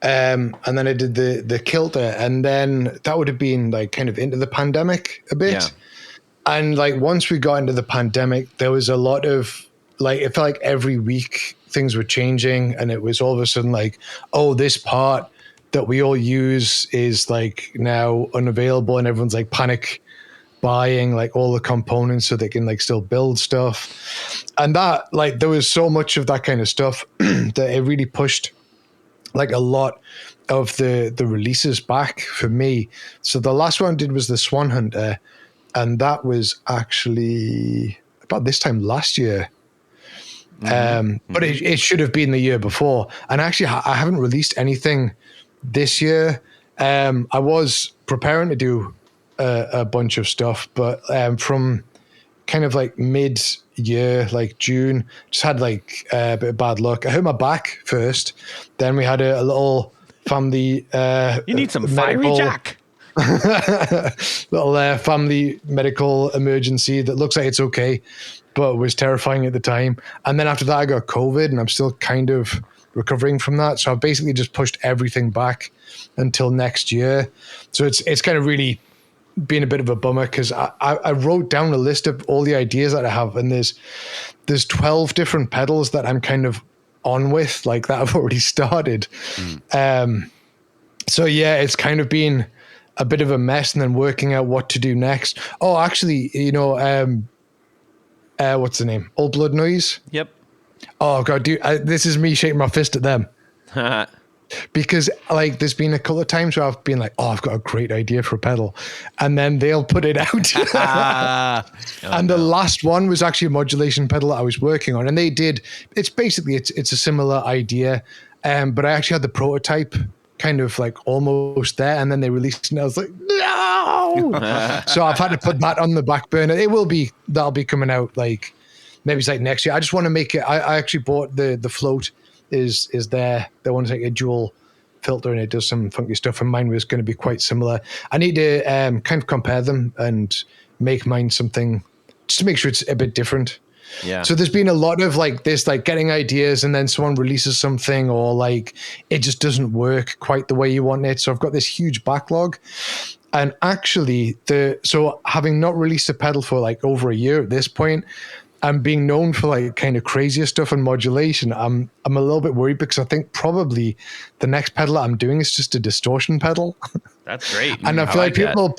[SPEAKER 5] and then I did the kilter, and then that would have been like kind of into the pandemic a bit.
[SPEAKER 4] Yeah.
[SPEAKER 5] And like once we got into the pandemic, there was a lot of it felt like every week things were changing, and it was all of a sudden like, oh, this part that we all use is like now unavailable, and everyone's like panic buying like all the components so they can like still build stuff. And that there was so much of that kind of stuff that it really pushed like a lot of the releases back for me. So the last one I did was the Swan Hunter, and that was actually about this time last year. But it should have been the year before. And actually I haven't released anything this year. I was preparing to do a bunch of stuff, but from kind of like mid-year, like June, just had like a bit of bad luck. I hurt my back first. Then we had a little family.
[SPEAKER 4] You need some fiery jack.
[SPEAKER 5] Little family medical emergency that looks like it's okay, but was terrifying at the time. And then after that, I got COVID, and I'm still kind of recovering from that. So I've basically just pushed everything back until next year. So it's kind of really been a bit of a bummer because I wrote down a list of all the ideas that I have, and there's 12 different pedals that I'm kind of on with, like that I've already started. So yeah, it's kind of been a bit of a mess, and then working out what to do next. Oh, actually, what's the name? Old Blood Noise.
[SPEAKER 4] Yep.
[SPEAKER 5] Oh God, dude, this is me shaking my fist at them. Because like there's been a couple of times where I've been like, oh, I've got a great idea for a pedal, and then they'll put it out. The last one was actually a modulation pedal that I was working on, and they did. It's basically it's a similar idea, but I actually had the prototype kind of like almost there, and then they released it and I was like, no. So I've had to put that on the back burner. That'll be coming out like maybe it's like next year. I just want to make it. I actually bought the float is there. The one's like a dual filter and it does some funky stuff, and mine was going to be quite similar. I need to kind of compare them and make mine something just to make sure it's a bit different.
[SPEAKER 4] Yeah.
[SPEAKER 5] So there's been a lot of like this, like getting ideas and then someone releases something or like it just doesn't work quite the way you want it. So I've got this huge backlog. And actually so having not released a pedal for like over a year at this point, and being known for like kind of crazier stuff and modulation, I'm a little bit worried because I think probably the next pedal that I'm doing is just a distortion pedal.
[SPEAKER 4] That's great.
[SPEAKER 5] And I feel like people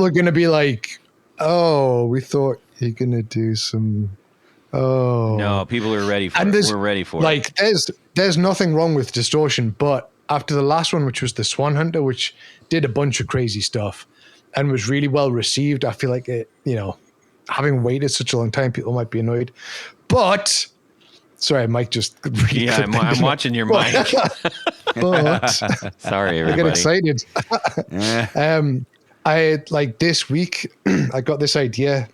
[SPEAKER 5] are going to be like, oh, we thought you're going to do some... Oh
[SPEAKER 4] no! People are ready for it. We're ready for it.
[SPEAKER 5] Like, there's nothing wrong with distortion, but after the last one, which was the Swan Hunter, which did a bunch of crazy stuff and was really well received, I feel like it. Having waited such a long time, people might be annoyed. But sorry, Mike just really
[SPEAKER 4] I'm watching your mic.
[SPEAKER 5] But
[SPEAKER 4] sorry, everybody.
[SPEAKER 5] I get excited. I like this week. I got this idea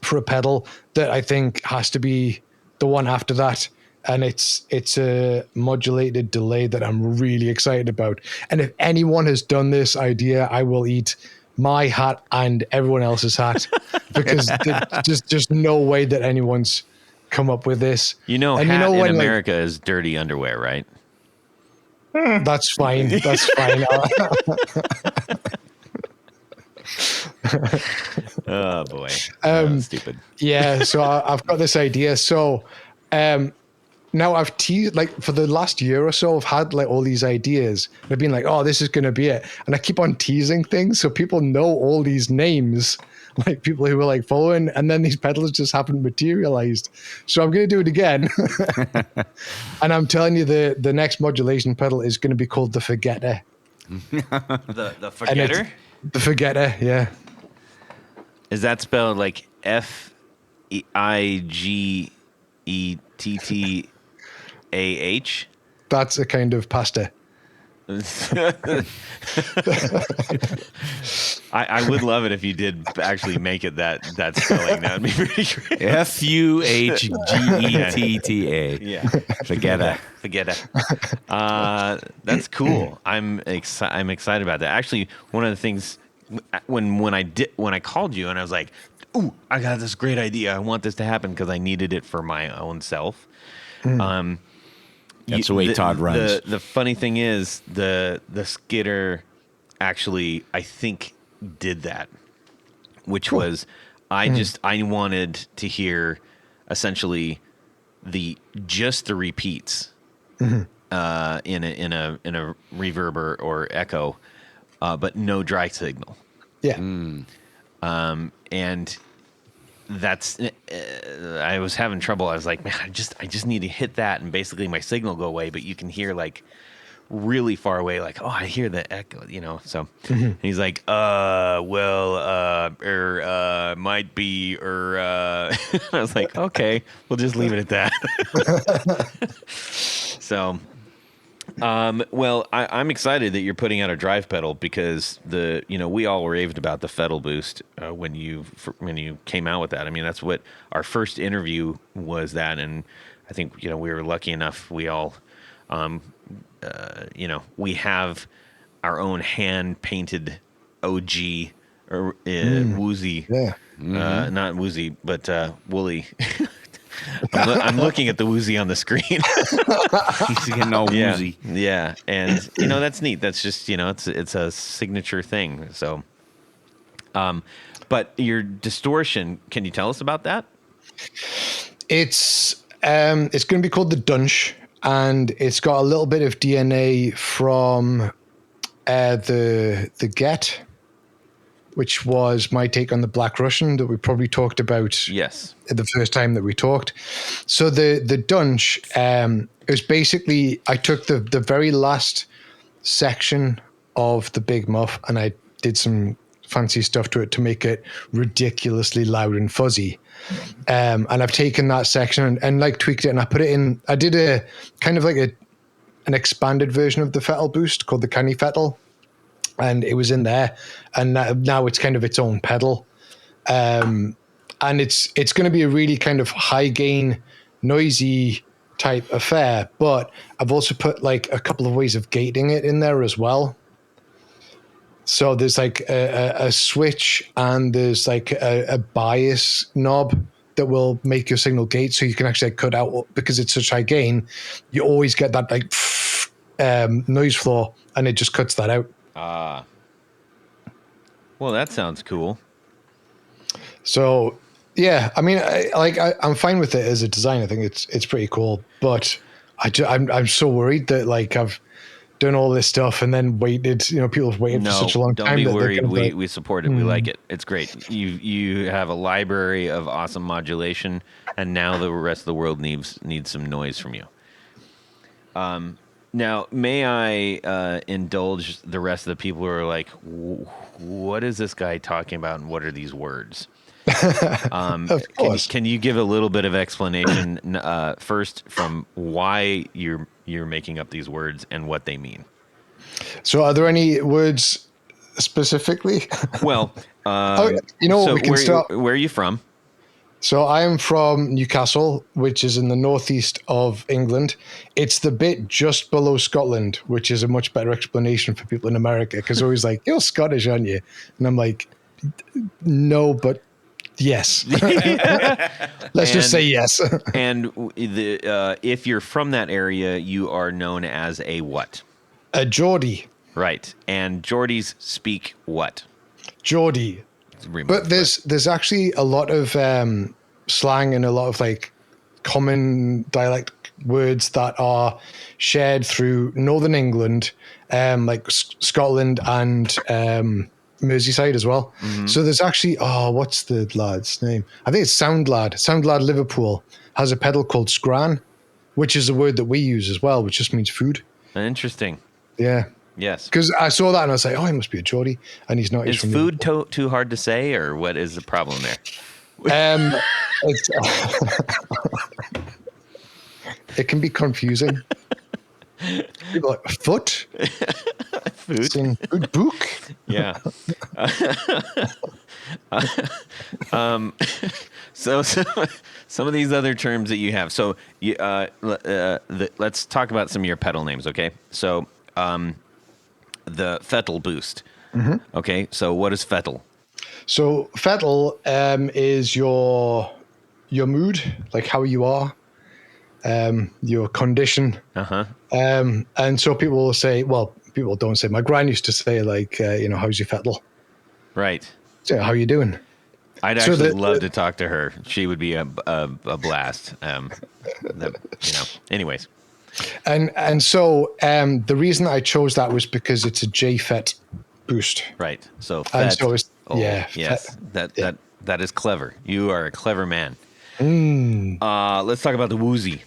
[SPEAKER 5] for a pedal that I think has to be the one after that, and it's a modulated delay that I'm really excited about. And if anyone has done this idea, I will eat my hat and everyone else's hat because there's just no way that anyone's come up with this.
[SPEAKER 4] And hat in America is dirty underwear, right?
[SPEAKER 5] That's fine. That's fine.
[SPEAKER 4] Oh boy, stupid.
[SPEAKER 5] Yeah, so I've got this idea. So now I've teased, like for the last year or so, I've had like all these ideas. I've been like, oh, this is going to be it. And I keep on teasing things so people know all these names, like people who were like following, and then these pedals just haven't materialized. So I'm going to do it again. And I'm telling you, the next modulation pedal is going to be called the Forgetter.
[SPEAKER 4] The Forgetter?
[SPEAKER 5] The Forgetter, yeah.
[SPEAKER 4] Is that spelled like F-I-G-E-T-T-A-H?
[SPEAKER 5] That's a kind of pasta.
[SPEAKER 4] I would love it if you did actually make it that spelling. That would be pretty great.
[SPEAKER 1] F-U-H-G-E-T-T-A.
[SPEAKER 4] Yeah.
[SPEAKER 1] Forget
[SPEAKER 4] it. That's cool. I'm excited about that. Actually, one of the things when I called you and I was like, "Ooh, I got this great idea. I want this to happen," because I needed it for my own self.
[SPEAKER 1] That's the way Todd runs.
[SPEAKER 4] The funny thing is the skidder actually, I think, did that, which was I wanted to hear essentially just the repeats in a reverb or echo, but no dry signal.
[SPEAKER 5] Yeah.
[SPEAKER 4] And that's I was having trouble. I was like, man, I just need to hit that, and basically my signal go away, but you can hear like really far away, like, oh, I hear the echo, So and he's like, might be, I was like, okay, we'll just leave it at that. So, well, I'm excited that you're putting out a drive pedal because we all raved about the pedal boost when you came out with that. I mean, that's what our first interview was that, and I think we were lucky enough. We all, we have our own hand painted OG or Woozy, not Woozy, but Woolly. I'm looking at the Woozy on the screen.
[SPEAKER 1] He's getting all woozy.
[SPEAKER 4] Yeah, and that's neat. That's just it's a signature thing. So, but your distortion, can you tell us about that?
[SPEAKER 5] It's going to be called the Dunch, and it's got a little bit of DNA from the Get, which was my take on the Black Russian that we probably talked about.
[SPEAKER 4] Yes.
[SPEAKER 5] The first time that we talked. So the Dunch, it was basically, I took the very last section of the Big Muff and I did some fancy stuff to it to make it ridiculously loud and fuzzy. And I've taken that section and like tweaked it, and I put it in, I did a kind of like an expanded version of the Fettle boost called the Canny Fettle, and it was in there, and now it's kind of its own pedal, and it's going to be a really kind of high gain, noisy type affair. But I've also put like a couple of ways of gating it in there as well. So there's like a switch, and there's like a bias knob that will make your signal gate, so you can actually cut out, because it's such high gain, you always get that like noise floor, and it just cuts that out.
[SPEAKER 4] Well, that sounds cool.
[SPEAKER 5] So yeah, I mean, I'm fine with it as a design. I think it's pretty cool, but I'm so worried that like I've done all this stuff and then waited. You know, people have waited for such a long time.
[SPEAKER 4] Don't be worried. We support it. We like it. It's great. You have a library of awesome modulation, and now the rest of the world needs some noise from you. Now, may I indulge the rest of the people who are like, what is this guy talking about, and what are these words?
[SPEAKER 5] Of course.
[SPEAKER 4] Can you give a little bit of explanation first from why you're making up these words and what they mean?
[SPEAKER 5] So are there any words specifically?
[SPEAKER 4] Well,
[SPEAKER 5] we can start.
[SPEAKER 4] Where are you from?
[SPEAKER 5] So I am from Newcastle, which is in the northeast of England. It's the bit just below Scotland, which is a much better explanation for people in America, because they're always like, you're Scottish, aren't you? And I'm like, no, but yes. Let's just say yes.
[SPEAKER 4] And if you're from that area, you are known as a what?
[SPEAKER 5] A Geordie.
[SPEAKER 4] Right. And Geordies speak what?
[SPEAKER 5] Geordie. But there's actually a lot of slang and a lot of like common dialect words that are shared through Northern England, like Scotland and Merseyside as well. Mm-hmm. So there's actually, what's the lad's name? I think it's Soundlad. Soundlad Liverpool has a pedal called scran, which is a word that we use as well, which just means food.
[SPEAKER 4] Interesting.
[SPEAKER 5] Yeah.
[SPEAKER 4] Yes.
[SPEAKER 5] Because I saw that and I was like, he must be a Geordie. And he's not.
[SPEAKER 4] Is food too hard to say, or what is the problem there?
[SPEAKER 5] It can be confusing. People are like, foot?
[SPEAKER 4] Food?
[SPEAKER 5] Saying food book?
[SPEAKER 4] Yeah. So some of these other terms that you have. So let's talk about some of your pedal names, okay? So the Fettle boost. Mm-hmm. Okay, so what is Fettle?
[SPEAKER 5] So Fettle is your mood, like how you are, your condition. Uh-huh. And so people will say, well, people don't say. My gran used to say, like, how's your Fettle?
[SPEAKER 4] Right.
[SPEAKER 5] So, how you doing?
[SPEAKER 4] I'd actually love to talk to her. She would be a blast. Anyways.
[SPEAKER 5] And so the reason I chose that was because it's a J-FET boost.
[SPEAKER 4] Right. So
[SPEAKER 5] FET. And so it's,
[SPEAKER 4] yes.
[SPEAKER 5] FET.
[SPEAKER 4] That is clever. You are a clever man. Let's talk about the woozy.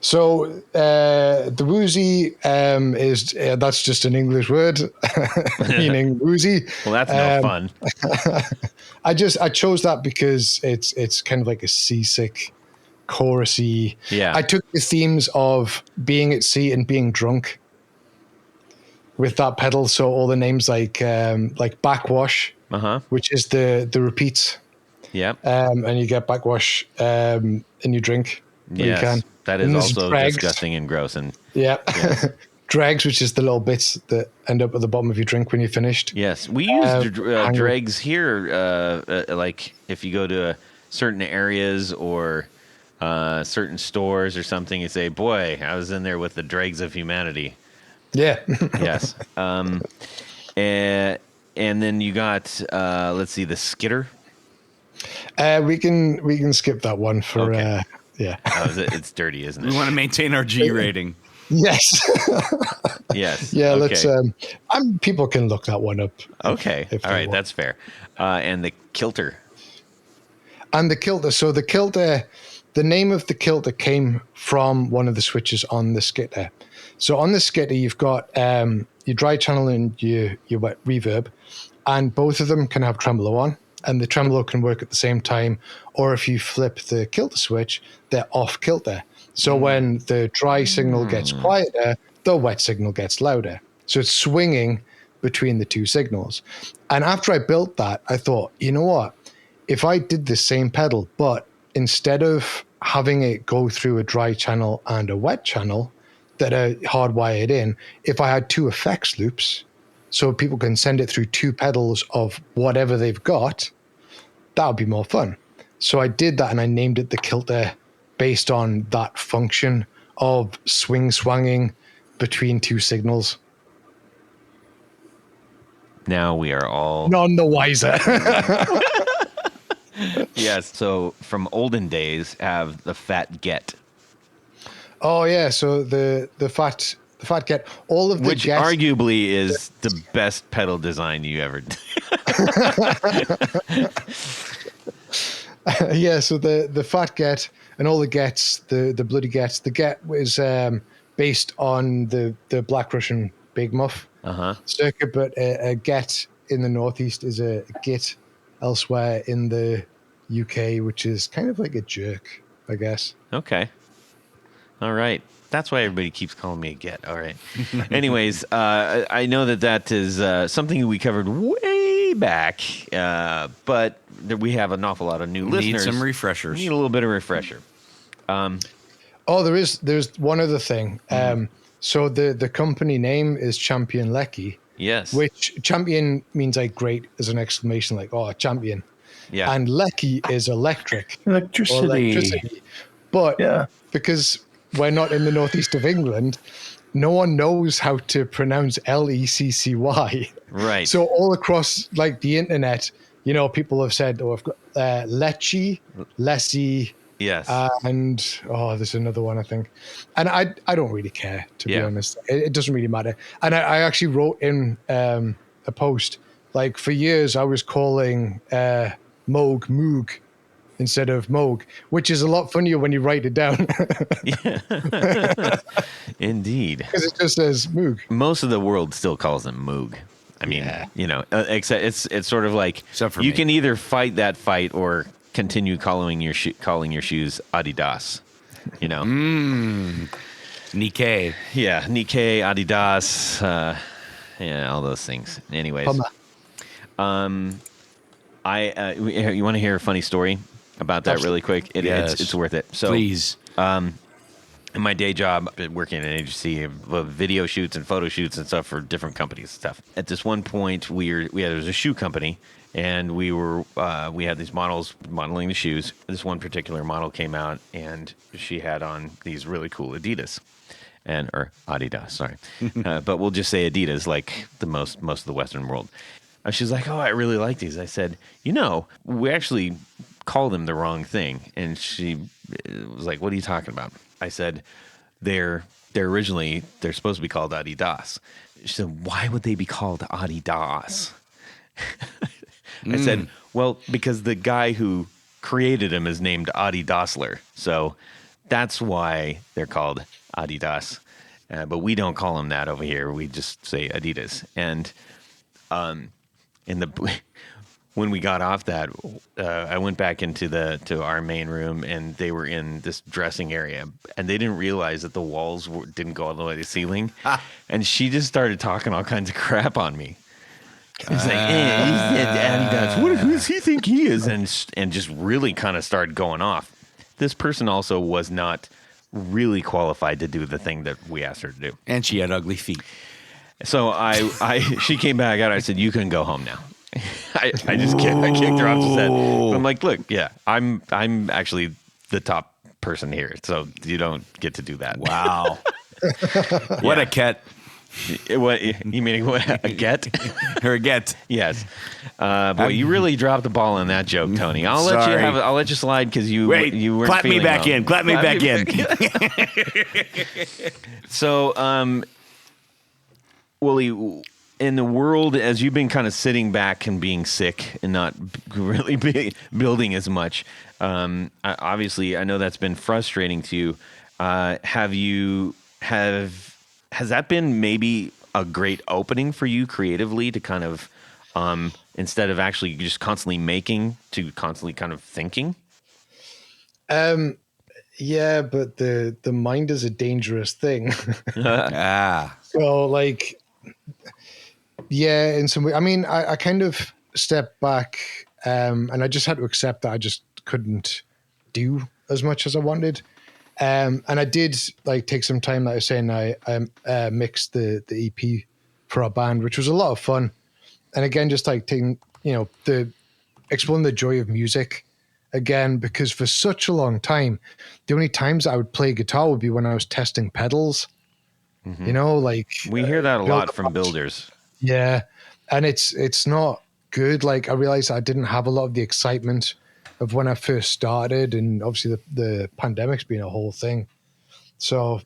[SPEAKER 5] So the woozy is that's just an English word meaning woozy.
[SPEAKER 4] Well, that's no fun.
[SPEAKER 5] I chose that because it's kind of like a seasick, chorusy.
[SPEAKER 4] Yeah.
[SPEAKER 5] I took the themes of being at sea and being drunk with that pedal. So all the names like backwash, which is the repeats.
[SPEAKER 4] Yeah.
[SPEAKER 5] And you get backwash and you drink.
[SPEAKER 4] Yes.
[SPEAKER 5] You can.
[SPEAKER 4] That is also disgusting and gross. And
[SPEAKER 5] yeah.
[SPEAKER 4] Yes.
[SPEAKER 5] Dregs, which is the little bits that end up at the bottom of your drink when you're finished.
[SPEAKER 4] Yes. We use dregs here. Like if you go to certain areas or certain stores or something, you say, boy, I was in there with the dregs of humanity.
[SPEAKER 5] Yeah.
[SPEAKER 4] Yes. And then you got, let's see, the skitter.
[SPEAKER 5] We can skip that one for,
[SPEAKER 4] okay.
[SPEAKER 5] Yeah.
[SPEAKER 4] It's dirty, isn't it?
[SPEAKER 2] We want to maintain our G rating.
[SPEAKER 5] Yes.
[SPEAKER 4] Yes.
[SPEAKER 5] Yeah.
[SPEAKER 4] Okay.
[SPEAKER 5] Let's. People can look that one up.
[SPEAKER 4] Okay. All right. Want. That's fair. And the kilter.
[SPEAKER 5] And the kilter. So the kilter, the name of the kilter came from one of the switches on the skitter. So on the skitter, you've got your dry channel and your wet reverb, and both of them can have tremolo on. And the tremolo can work at the same time, or if you flip the kilter switch, they're off kilter. So when the dry signal gets quieter, the wet signal gets louder. So it's swinging between the two signals. And after I built that, I thought, you know what? If I did the same pedal, but instead of having it go through a dry channel and a wet channel that are hardwired in, if I had two effects loops, so people can send it through two pedals of whatever they've got, that would be more fun. So I did that, and I named it the Kilter based on that function of swinging between two signals.
[SPEAKER 4] Now we are all
[SPEAKER 5] None the wiser.
[SPEAKER 4] yes. So from olden days, have the Fat Get,
[SPEAKER 5] Oh yeah, so the fat get all of the
[SPEAKER 4] which
[SPEAKER 5] guests,
[SPEAKER 4] arguably is the best pedal design you ever did.
[SPEAKER 5] yeah. So the fat get and all the gets, the bloody gets. The get was based on the Black Russian Big Muff circuit, but a get in the Northeast is a git elsewhere in the UK, which is kind of like a jerk, I guess.
[SPEAKER 4] Okay. All right. That's why everybody keeps calling me a Get. All right. Anyways, I know that is something we covered way back, but we have an awful lot of new listeners.
[SPEAKER 2] Need some refreshers.
[SPEAKER 4] Need a little bit of refresher.
[SPEAKER 5] Oh, there's one other thing. So the company name is Champion Leccy.
[SPEAKER 4] Yes.
[SPEAKER 5] Which champion means like great as an exclamation, like, oh, champion.
[SPEAKER 4] Yeah.
[SPEAKER 5] And Leccy is electric.
[SPEAKER 3] Electricity.
[SPEAKER 5] Or electricity. But because we're not in the northeast of England, no one knows how to pronounce Leccy.
[SPEAKER 4] Right.
[SPEAKER 5] So all across like the internet, you know, people have said, oh, I've got Leccy, Leccy.
[SPEAKER 4] Yes.
[SPEAKER 5] And there's another one, I think. And I don't really care, to be honest. It doesn't really matter. And I actually wrote in a post, like for years I was calling Moog instead of Moog, which is a lot funnier when you write it down.
[SPEAKER 4] Indeed.
[SPEAKER 5] Because it just says Moog.
[SPEAKER 4] Most of the world still calls them Moog. I mean, you know, except it's sort of like you can either fight that fight or continue calling your shoes Adidas. You know,
[SPEAKER 2] Nikkei.
[SPEAKER 4] Yeah, Nikkei, Adidas, all those things. Anyways, you want to hear a funny story about that really quick? It's worth it. So
[SPEAKER 2] please.
[SPEAKER 4] In my day job, working in an agency of video shoots and photo shoots and stuff for different companies and stuff. At this one point, there was a shoe company, and we had these models modeling the shoes. This one particular model came out, and she had on these really cool Adidas, or Adidas, sorry, but we'll just say Adidas, like the most of the Western world. And she's like, "Oh, I really like these." I said, "You know, we actually call them the wrong thing," and she was like, "What are you talking about?" I said, they're supposed to be called Adidas. She said, "Why would they be called Adidas?" I said, "Well, because the guy who created them is named Adi Dassler. So that's why they're called Adidas. But we don't call them that over here. We just say Adidas." And when we got off that, I went back to our main room, and they were in this dressing area, and they didn't realize that the walls didn't go all the way to the ceiling. And she just started talking all kinds of crap on me. It's like, he said Adidas. Who does he think he is? And just really kind of started going off. This person also was not really qualified to do the thing that we asked her to do.
[SPEAKER 2] And she had ugly feet.
[SPEAKER 4] So she came back out. I said, "You can go home now." I kicked her off the set. But I'm like, "Look, yeah, I'm actually the top person here, so you don't get to do that."
[SPEAKER 2] Wow. What a cat.
[SPEAKER 4] What you mean? A get?
[SPEAKER 2] Her a get?
[SPEAKER 4] Yes. Boy, you really dropped the ball on that joke, Tony. I'll let you slide because you weren't
[SPEAKER 2] clap me
[SPEAKER 4] feeling
[SPEAKER 2] back
[SPEAKER 4] well.
[SPEAKER 2] in. Clap me back in.
[SPEAKER 4] So, Wooly, in the world, as you've been kind of sitting back and being sick and not really building as much, obviously, I know that's been frustrating to you. Has that been maybe a great opening for you creatively to kind of, instead of actually just constantly making, to constantly kind of thinking?
[SPEAKER 5] Yeah, but the mind is a dangerous thing.
[SPEAKER 1] Ah,
[SPEAKER 5] So like, yeah, in some way, I mean, I kind of stepped back, and I just had to accept that I just couldn't do as much as I wanted. And I did like take some time, like I was saying, I mixed the EP for our band, which was a lot of fun. And again, just like taking, the exploring the joy of music again, because for such a long time, the only times I would play guitar would be when I was testing pedals, like
[SPEAKER 4] We hear that a
[SPEAKER 5] build
[SPEAKER 4] lot from builders.
[SPEAKER 5] yeah, and it's not good. Like I realized I didn't have a lot of the excitement of when I first started, and obviously the pandemic's been a whole thing. So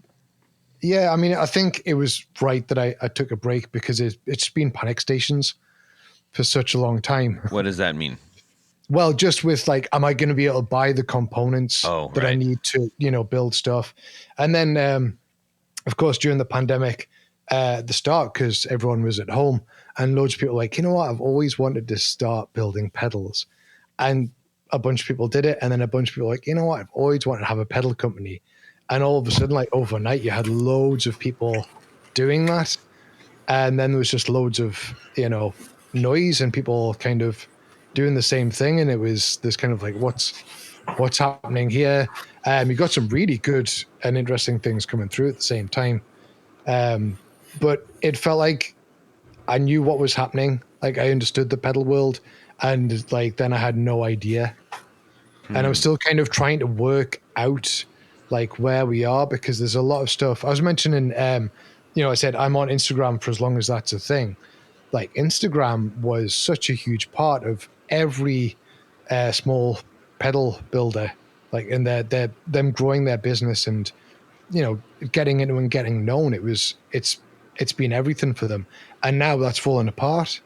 [SPEAKER 5] yeah, I mean, I think it was right that I took a break because it's been panic stations for such a long time.
[SPEAKER 4] What does that mean?
[SPEAKER 5] Well, just with like, am I going to be able to buy the components that I
[SPEAKER 4] right.
[SPEAKER 5] need to, build stuff? And then, of course, during the pandemic, the start, because everyone was at home and loads of people were like, you know what, I've always wanted to start building pedals. And a bunch of people did it. And then a bunch of people were like, you know what, I've always wanted to have a pedal company. And all of a sudden, like overnight, you had loads of people doing that. And then there was just loads of, noise and people kind of doing the same thing. And it was this kind of like, what's happening here? You got some really good and interesting things coming through at the same time. But it felt like I knew what was happening. Like I understood the pedal world, and like then I had no idea. And I was still kind of trying to work out like where we are, because there's a lot of stuff. I was mentioning, I said I'm on Instagram for as long as that's a thing. Like Instagram was such a huge part of every small pedal builder, like in them growing their business and getting into and getting known. It's been everything for them, and now that's fallen apart.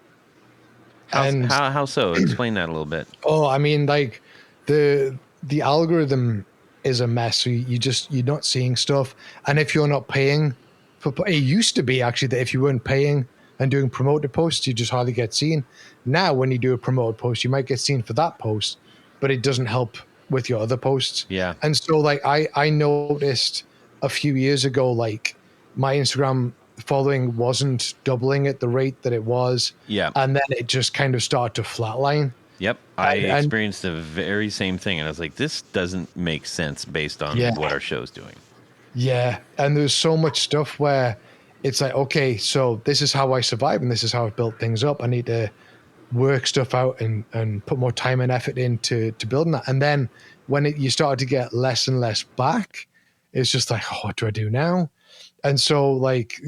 [SPEAKER 4] How so? Explain that a little bit.
[SPEAKER 5] Oh, I mean, like the algorithm is a mess. So you're not seeing stuff, and if you're not paying for, it used to be actually that if you weren't paying and doing promoted posts, you just hardly get seen. Now, when you do a promoted post, you might get seen for that post, but it doesn't help with your other posts.
[SPEAKER 4] Yeah.
[SPEAKER 5] And so, like, I noticed a few years ago, like, my Instagram following wasn't doubling at the rate that it was.
[SPEAKER 4] Yeah.
[SPEAKER 5] And then it just kind of started to flatline.
[SPEAKER 4] Yep. I
[SPEAKER 5] And-
[SPEAKER 4] experienced the very same thing. And I was like, this doesn't make sense based on
[SPEAKER 5] Yeah.
[SPEAKER 4] what our show's doing.
[SPEAKER 5] Yeah. And there's so much stuff where it's like, okay, so this is how I survive and this is how I've built things up. I need to work stuff out and put more time and effort into building that. And then when you start to get less and less back, it's just like, oh, what do I do now? And so like,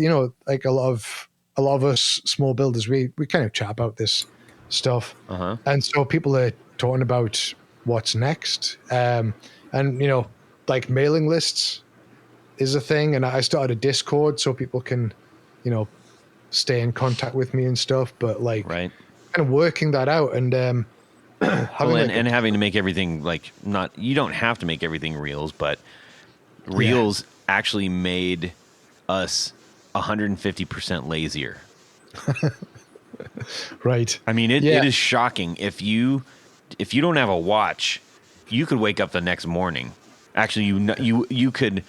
[SPEAKER 5] like a lot of us small builders, we kind of chat about this stuff.
[SPEAKER 4] Uh-huh.
[SPEAKER 5] And so people are talking about what's next. And, like mailing lists is a thing. And I started a Discord so people can, stay in contact with me and stuff. But like,
[SPEAKER 4] Right.
[SPEAKER 5] kind of working that out and
[SPEAKER 4] Having to make everything you don't have to make everything reels, but reels actually made us 150% lazier.
[SPEAKER 5] right.
[SPEAKER 4] I mean, it is shocking. If you don't have a watch, you could wake up the next morning. Actually, you could.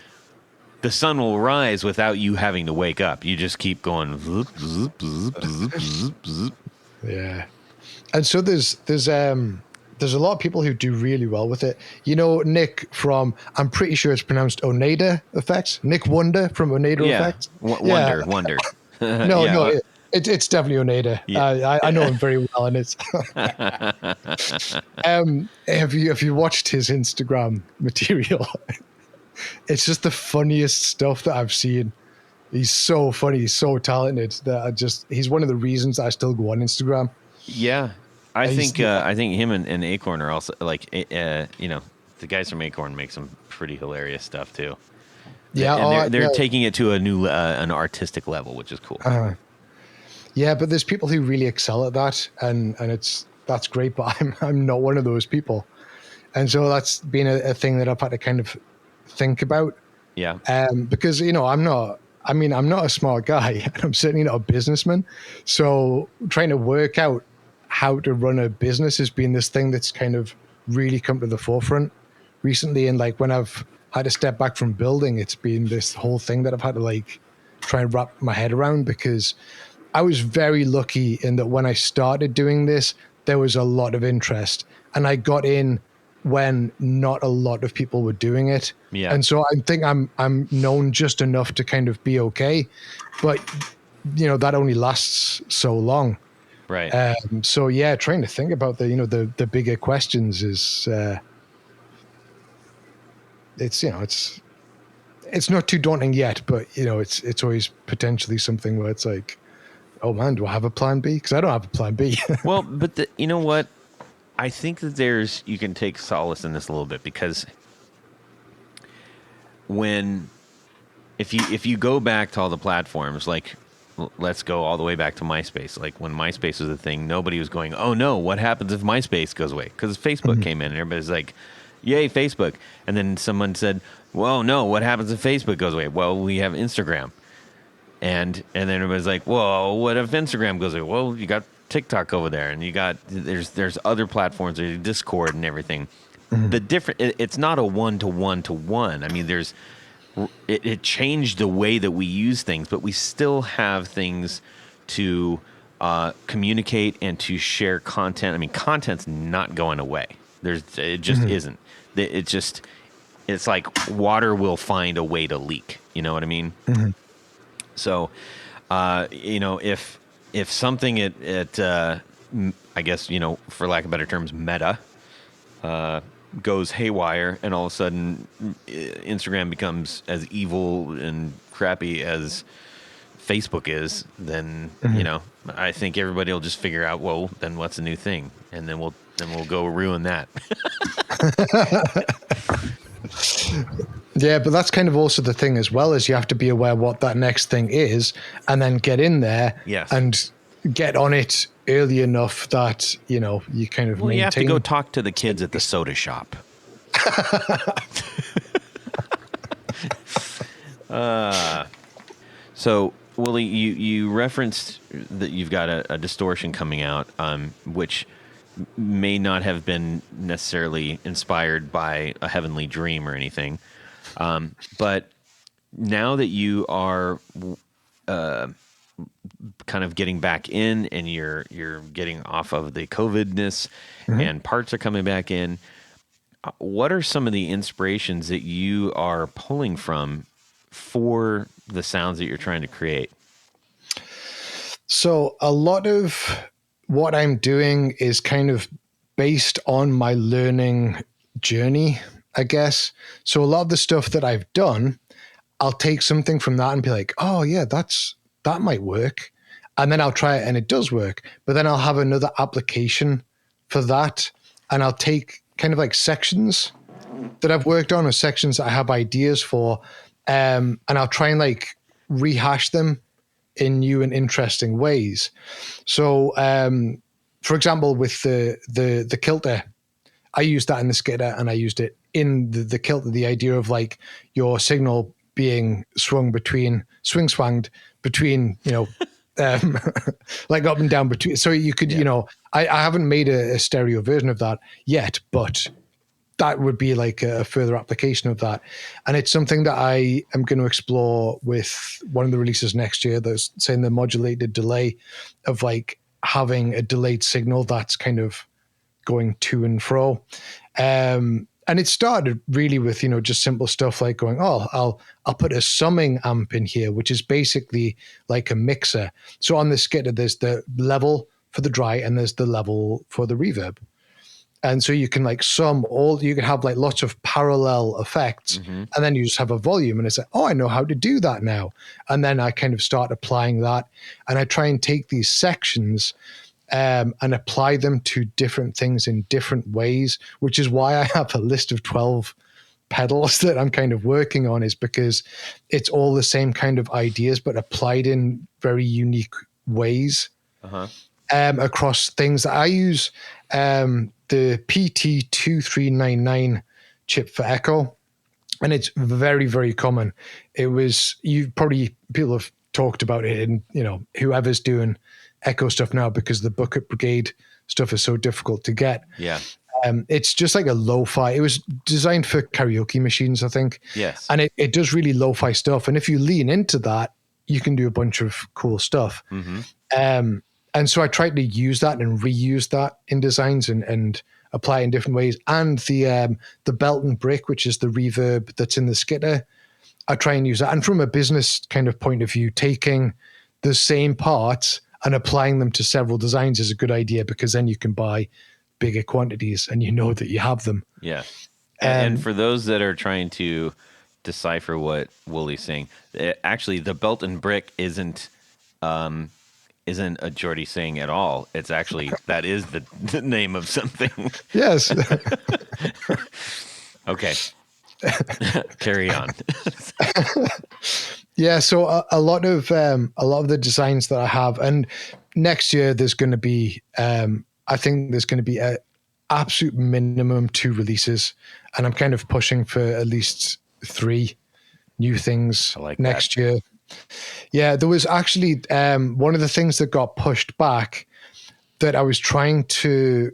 [SPEAKER 4] The sun will rise without you having to wake up. You just keep going. Zoop, zoop, zoop, zoop, zoop, zoop.
[SPEAKER 5] Yeah. And so there's a lot of people who do really well with it. Nick from, I'm pretty sure it's pronounced Oneida Effects. Nick Wonder from Oneida Effects.
[SPEAKER 4] Wonder.
[SPEAKER 5] No, it's definitely Oneida.
[SPEAKER 4] Yeah.
[SPEAKER 5] I know him very well, and it's. Have you watched his Instagram material? It's just the funniest stuff that I've seen. He's so funny. He's so talented that he's one of the reasons I still go on Instagram.
[SPEAKER 4] Yeah, I think him and Acorn are also like, the guys from Acorn make some pretty hilarious stuff too.
[SPEAKER 5] Yeah,
[SPEAKER 4] and they're taking it to a new an artistic level, which is cool.
[SPEAKER 5] Yeah, but there's people who really excel at that, and that's great. But I'm not one of those people, and so that's been a thing that I've had to kind of think about.
[SPEAKER 4] Yeah.
[SPEAKER 5] Because I'm not a smart guy, and I'm certainly not a businessman. So trying to work out how to run a business has been this thing that's kind of really come to the forefront recently. And like when I've had to step back from building, it's been this whole thing that I've had to like try and wrap my head around, because I was very lucky in that when I started doing this, there was a lot of interest, and I got in when not a lot of people were doing it.
[SPEAKER 4] Yeah.
[SPEAKER 5] And so I think I'm known just enough to kind of be okay, but that only lasts so long.
[SPEAKER 4] Right.
[SPEAKER 5] So yeah, trying to think about the bigger questions is it's not too daunting yet, but it's always potentially something where it's like, oh man, do I have a plan B? Because I don't have a plan B.
[SPEAKER 4] Well, but you know what? I think that you can take solace in this a little bit, because if you go back to all the platforms, like let's go all the way back to MySpace. Like when MySpace was a thing, nobody was going, oh no, what happens if MySpace goes away? Because Facebook came in and everybody's like, yay, Facebook. And then someone said, well, no, what happens if Facebook goes away? Well, we have Instagram. And then everybody's like, well, what if Instagram goes away? Well, you got TikTok over there, and there's other platforms, there's Discord and everything. It's not a one-to-one. I mean, it changed the way that we use things, but we still have things to communicate and to share content. I mean, content's not going away. It just isn't. It's like water will find a way to leak. You know what I mean? So, if something at I guess, for lack of better terms, meta, goes haywire, and all of a sudden Instagram becomes as evil and crappy as Facebook is, then I think everybody will just figure out, well, then what's a new thing, and then we'll go ruin that.
[SPEAKER 5] Yeah, but that's kind of also the thing as well, is you have to be aware what that next thing is, and then get in there and get on it early enough that, you kind of maintain.
[SPEAKER 4] You have to go talk to the kids at the soda shop. So, Willie, you referenced that you've got a distortion coming out, which may not have been necessarily inspired by a heavenly dream or anything. But now that you are kind of getting back in, and you're getting off of the COVID-ness, and parts are coming back in, what are some of the inspirations that you are pulling from for the sounds that you're trying to create?
[SPEAKER 5] So a lot of what I'm doing is kind of based on my learning journey, I guess. So a lot of the stuff that I've done, I'll take something from that and be like, oh yeah, that might work. And then I'll try it and it does work. But then I'll have another application for that. And I'll take kind of like sections that I've worked on, or sections that I have ideas for. And I'll try and like rehash them in new and interesting ways. So, for example, with the kilter, I used that in the skitter, and I used it in the kilter, the idea of like your signal being swunged between, like up and down between. So you could, I haven't made a stereo version of that yet, but that would be like a further application of that. And it's something that I am going to explore with one of the releases next year. That's saying the modulated delay of like having a delayed signal that's kind of going to and fro. And it started really with, just simple stuff like going, I'll put a summing amp in here, which is basically like a mixer. So on the skitter, there's the level for the dry and there's the level for the reverb. And so you can like you can have like lots of parallel effects, and then you just have a volume, and it's like, oh, I know how to do that now. And then I kind of start applying that, and I try and take these sections and apply them to different things in different ways, which is why I have a list of 12 pedals that I'm kind of working on, is because it's all the same kind of ideas, but applied in very unique ways across things that I use. The PT2399 chip for echo, and it's very, very common. It was, people have talked about it, and whoever's doing echo stuff now, because the Bucket Brigade stuff is so difficult to get.
[SPEAKER 4] Yeah.
[SPEAKER 5] It's just like a lo-fi. It was designed for karaoke machines, I think.
[SPEAKER 4] Yes.
[SPEAKER 5] And it does really lo-fi stuff. And if you lean into that, you can do a bunch of cool stuff. And so I tried to use that and reuse that in designs and apply it in different ways. And the belt and brick, which is the reverb that's in the skitter, I try and use that. And from a business kind of point of view, taking the same parts and applying them to several designs is a good idea, because then you can buy bigger quantities and you know that you have them.
[SPEAKER 4] Yeah. And for those that are trying to decipher what Wooly's saying, actually the belt and brick isn't a Geordie saying at all. It's actually, that is the name of something.
[SPEAKER 5] Yes.
[SPEAKER 4] Okay. Carry on.
[SPEAKER 5] Yeah, so a lot of the designs that I have, and next year there's going to be, I think there's going to be a absolute minimum 2 releases, and I'm kind of pushing for at least 3 new things next year. Yeah, there was actually one of the things that got pushed back that I was trying to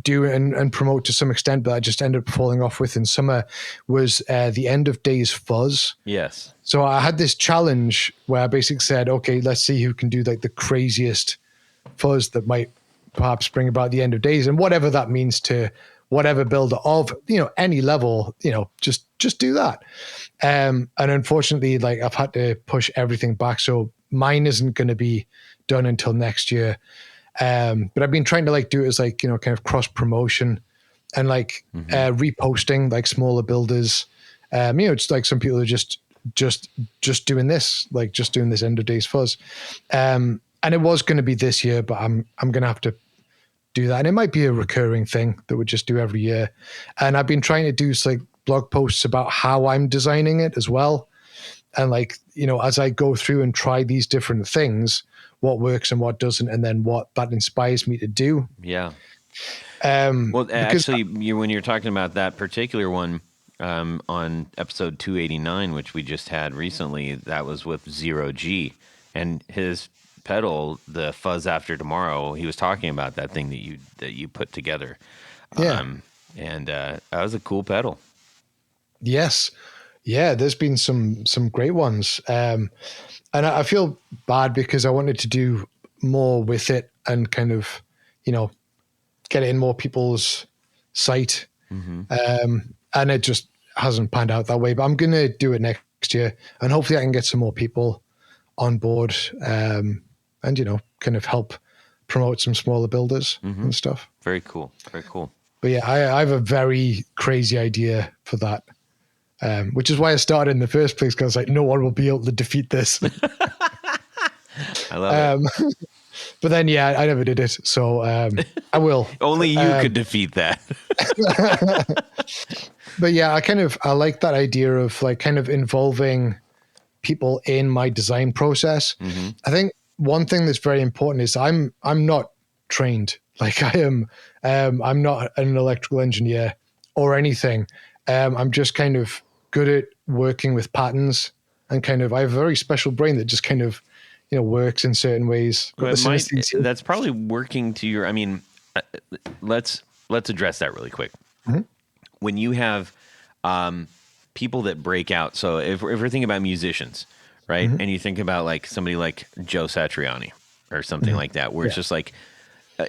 [SPEAKER 5] do and promote to some extent, but I just ended up falling off with in summer, was the end of days fuzz.
[SPEAKER 4] Yes.
[SPEAKER 5] So I had this challenge where I basically said, okay, let's see who can do like the craziest fuzz that might perhaps bring about the end of days, and whatever that means to whatever builder of, any level, just do that. And unfortunately, like, I've had to push everything back. So mine isn't going to be done until next year. But I've been trying to like do it as like, kind of cross promotion and like reposting like smaller builders. It's like some people are just doing this, like just doing this end of days fuzz. And it was going to be this year, but I'm going to have to do that. And it might be a recurring thing that we just do every year. And I've been trying to do like blog posts about how I'm designing it as well. And like, as I go through and try these different things, what works and what doesn't, and then what that inspires me to do.
[SPEAKER 4] Yeah. Well, actually, when you're talking about that particular one on episode 289, which we just had recently, that was with 0G, and his pedal, the Fuzz After Tomorrow, he was talking about that thing that you put together.
[SPEAKER 5] Yeah.
[SPEAKER 4] And that was a cool pedal.
[SPEAKER 5] Yes. Yeah, there's been some great ones. And I feel bad because I wanted to do more with it and kind of, get it in more people's sight. And it just hasn't panned out that way. But I'm going to do it next year. And hopefully I can get some more people on board and, kind of help promote some smaller builders and stuff.
[SPEAKER 4] Very cool. Very cool.
[SPEAKER 5] But yeah, I have a very crazy idea for that. Which is why I started in the first place, because like no one will be able to defeat this.
[SPEAKER 4] I love it.
[SPEAKER 5] But then, yeah, I never did it, so I will.
[SPEAKER 4] Only you could defeat that.
[SPEAKER 5] But yeah, I like that idea of like kind of involving people in my design process. I think one thing that's very important is I'm not trained. Like I am, I'm not an electrical engineer or anything. I'm just kind of good at working with patterns, and kind of I have a very special brain that just kind of works in certain ways.
[SPEAKER 4] That's probably working to your. I mean, let's address that really quick. When you have people that break out, so if we're thinking about musicians, right, and you think about like somebody like Joe Satriani or something like that, where it's just like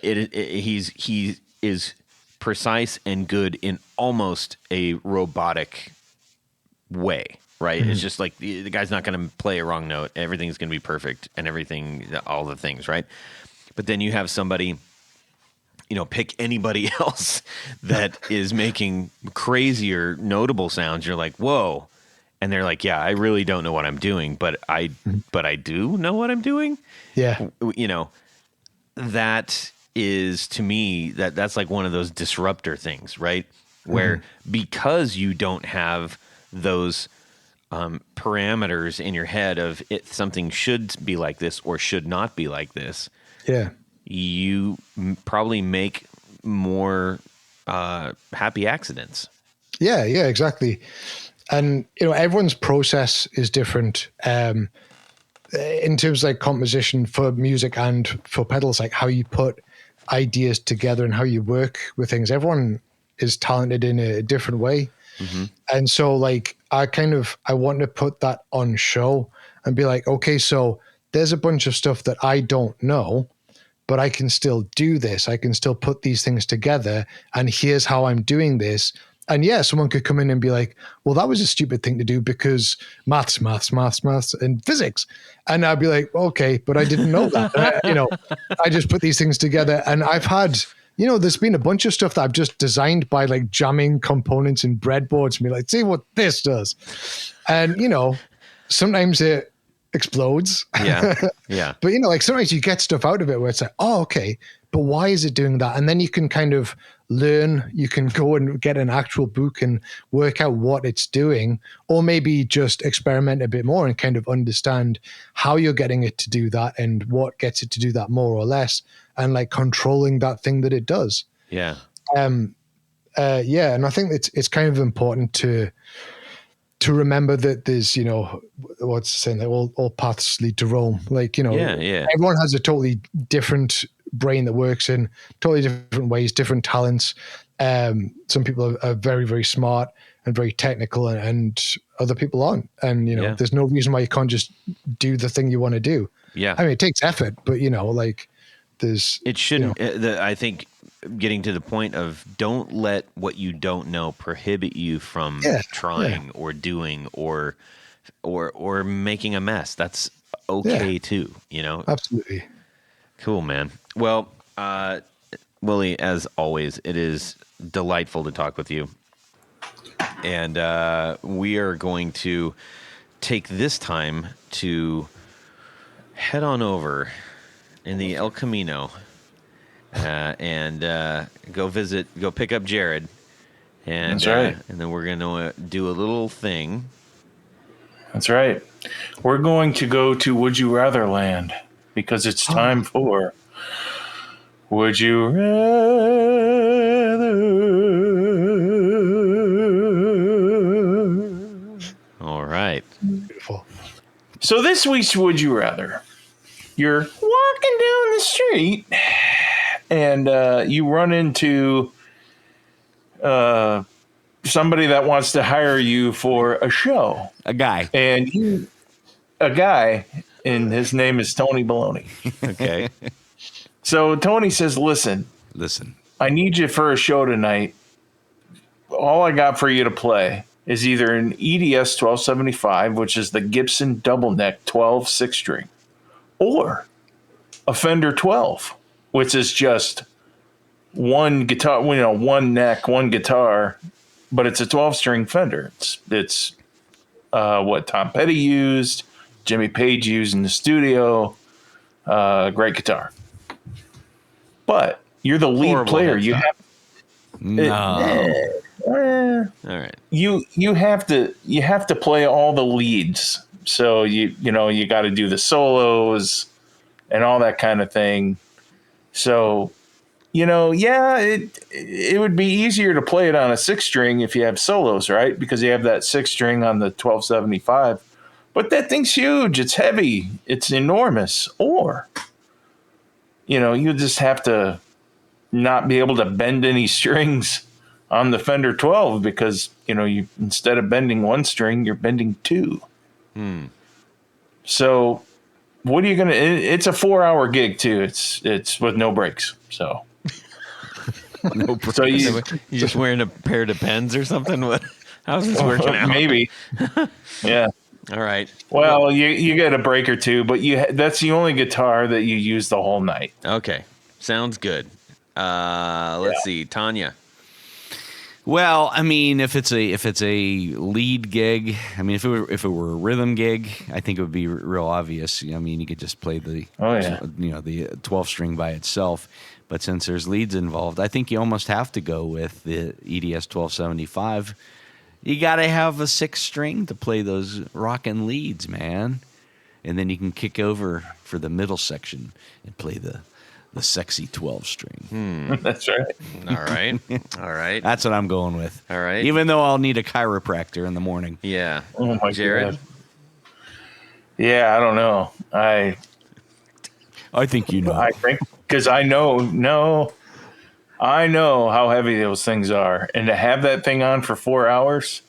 [SPEAKER 4] he is precise and good in almost a robotic way, right? It's just like the guy's not going to play a wrong note. Everything's going to be perfect and everything, all the things, right? But then you have somebody, pick anybody else that is making crazier, notable sounds. You're like, whoa. And they're like, yeah, I really don't know what I'm doing, but I do know what I'm doing.
[SPEAKER 5] Yeah.
[SPEAKER 4] That is, to me, that's like one of those disruptor things, right? Where because you don't have those parameters in your head of something should be like this or should not be like this, you probably make more happy accidents.
[SPEAKER 5] Yeah, exactly. And everyone's process is different in terms of like composition for music and for pedals, like how you put ideas together and how you work with things. Everyone is talented in a different way.
[SPEAKER 4] Mm-hmm.
[SPEAKER 5] And so like, I want to put that on show and be like, okay, so there's a bunch of stuff that I don't know, but I can still do this. I can still put these things together, and here's how I'm doing this. And yeah, someone could come in and be like, well, that was a stupid thing to do because maths, and physics. And I'd be like, okay, but I didn't know that. I just put these things together. And I've had, there's been a bunch of stuff that I've just designed by like jamming components in breadboards and be like, see what this does. And, sometimes it explodes.
[SPEAKER 4] Yeah. Yeah.
[SPEAKER 5] But, like sometimes you get stuff out of it where it's like, oh, okay, but why is it doing that? And then you can kind of learn, you can go and get an actual book and work out what it's doing, or maybe just experiment a bit more and kind of understand how you're getting it to do that and what gets it to do that more or less, and like controlling that thing that it does.
[SPEAKER 4] Yeah.
[SPEAKER 5] And I think it's kind of important to remember that there's, what's the saying, that all paths lead to Rome. Like, everyone has a totally different brain that works in totally different ways, different talents. Some people are very, very smart and very technical, and other people aren't. And, there's no reason why you can't just do the thing you want to do.
[SPEAKER 4] Yeah.
[SPEAKER 5] I mean, it takes effort, but, there's...
[SPEAKER 4] It shouldn't, I think, getting to the point of don't let what you don't know prohibit you from trying or doing or making a mess. That's okay too,
[SPEAKER 5] Absolutely.
[SPEAKER 4] Cool, man. Well, Willie, as always, it is delightful to talk with you. And we are going to take this time to head on over in the El Camino and go pick up Jared. And,
[SPEAKER 3] that's right.
[SPEAKER 4] And then we're going to do a little thing.
[SPEAKER 3] That's right. We're going to go to Would You Rather Land, because it's time for Would You Rather.
[SPEAKER 4] All right.
[SPEAKER 5] Beautiful.
[SPEAKER 3] So this week's Would You Rather. You're walking down the street and you run into somebody that wants to hire you for a show.
[SPEAKER 2] A guy.
[SPEAKER 3] And and his name is Tony Baloney.
[SPEAKER 4] Okay.
[SPEAKER 3] So Tony says, listen, I need you for a show tonight. All I got for you to play is either an EDS 1275, which is the Gibson double neck 12 6-string, or a Fender 12, which is just one guitar, one neck, one guitar, but it's a 12-string Fender. It's what Tom Petty used, Jimmy Page used in the studio. Great guitar. But you're the lead player. You have
[SPEAKER 4] all right.
[SPEAKER 3] You have to play all the leads. So you got to do the solos and all that kind of thing. So it would be easier to play it on a 6-string if you have solos, right? Because you have that 6-string on the 1275. But that thing's huge. It's heavy. It's enormous. Or, you just have to not be able to bend any strings on the Fender 12 because, you instead of bending one string, you're bending two. So what are you going to... It's a 4-hour gig, too. It's with no breaks, so...
[SPEAKER 4] No breaks. So you just wearing a pair of Depends or something? How's this working out?
[SPEAKER 3] Maybe. Yeah.
[SPEAKER 4] All right.
[SPEAKER 3] Well, you get a break or two, but that's the only guitar that you use the whole night.
[SPEAKER 4] Okay. Sounds good. Let's see, Tanya.
[SPEAKER 2] Well, I mean, if it's a lead gig, I mean, if it were a rhythm gig, I think it would be real obvious. I mean, you could just play the the 12-string by itself. But since there's leads involved, I think you almost have to go with the EDS 1275. You got to have a 6-string to play those rockin' leads, man. And then you can kick over for the middle section and play the sexy 12-string.
[SPEAKER 3] That's right.
[SPEAKER 4] All right.
[SPEAKER 2] That's what I'm going with.
[SPEAKER 4] All right.
[SPEAKER 2] Even though I'll need a chiropractor in the morning.
[SPEAKER 4] Yeah.
[SPEAKER 3] Oh my
[SPEAKER 4] Jared?
[SPEAKER 3] God. Yeah, I don't know.
[SPEAKER 2] I think you know.
[SPEAKER 3] I think because I know how heavy those things are, and to have that thing on for 4 hours,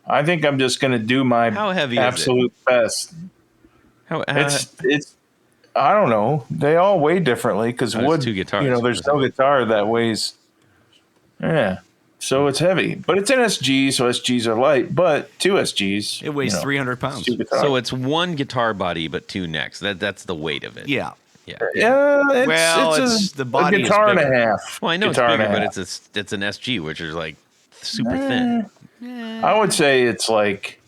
[SPEAKER 3] I think I'm just going to do my
[SPEAKER 4] How heavy is it?
[SPEAKER 3] absolute best.
[SPEAKER 4] How,
[SPEAKER 3] It's I don't know. They all weigh differently because
[SPEAKER 4] there's
[SPEAKER 3] wood.
[SPEAKER 4] two guitars.
[SPEAKER 3] There's no guitar that weighs. Yeah, so it's heavy, but it's an SG, so SGs are light. But two SGs,
[SPEAKER 2] It weighs 300 pounds.
[SPEAKER 3] two guitars.
[SPEAKER 4] so it's one guitar body, but two necks. That's the weight of it.
[SPEAKER 2] Yeah.
[SPEAKER 4] Yeah.
[SPEAKER 3] Yeah,
[SPEAKER 2] It's the body
[SPEAKER 3] a
[SPEAKER 2] is
[SPEAKER 3] guitar and a
[SPEAKER 2] bigger.
[SPEAKER 3] half.
[SPEAKER 4] Well, I know it's
[SPEAKER 3] Guitar
[SPEAKER 4] bigger,
[SPEAKER 3] and a
[SPEAKER 4] but
[SPEAKER 3] half.
[SPEAKER 4] it's an SG, which is like super thin.
[SPEAKER 3] I would say it's like,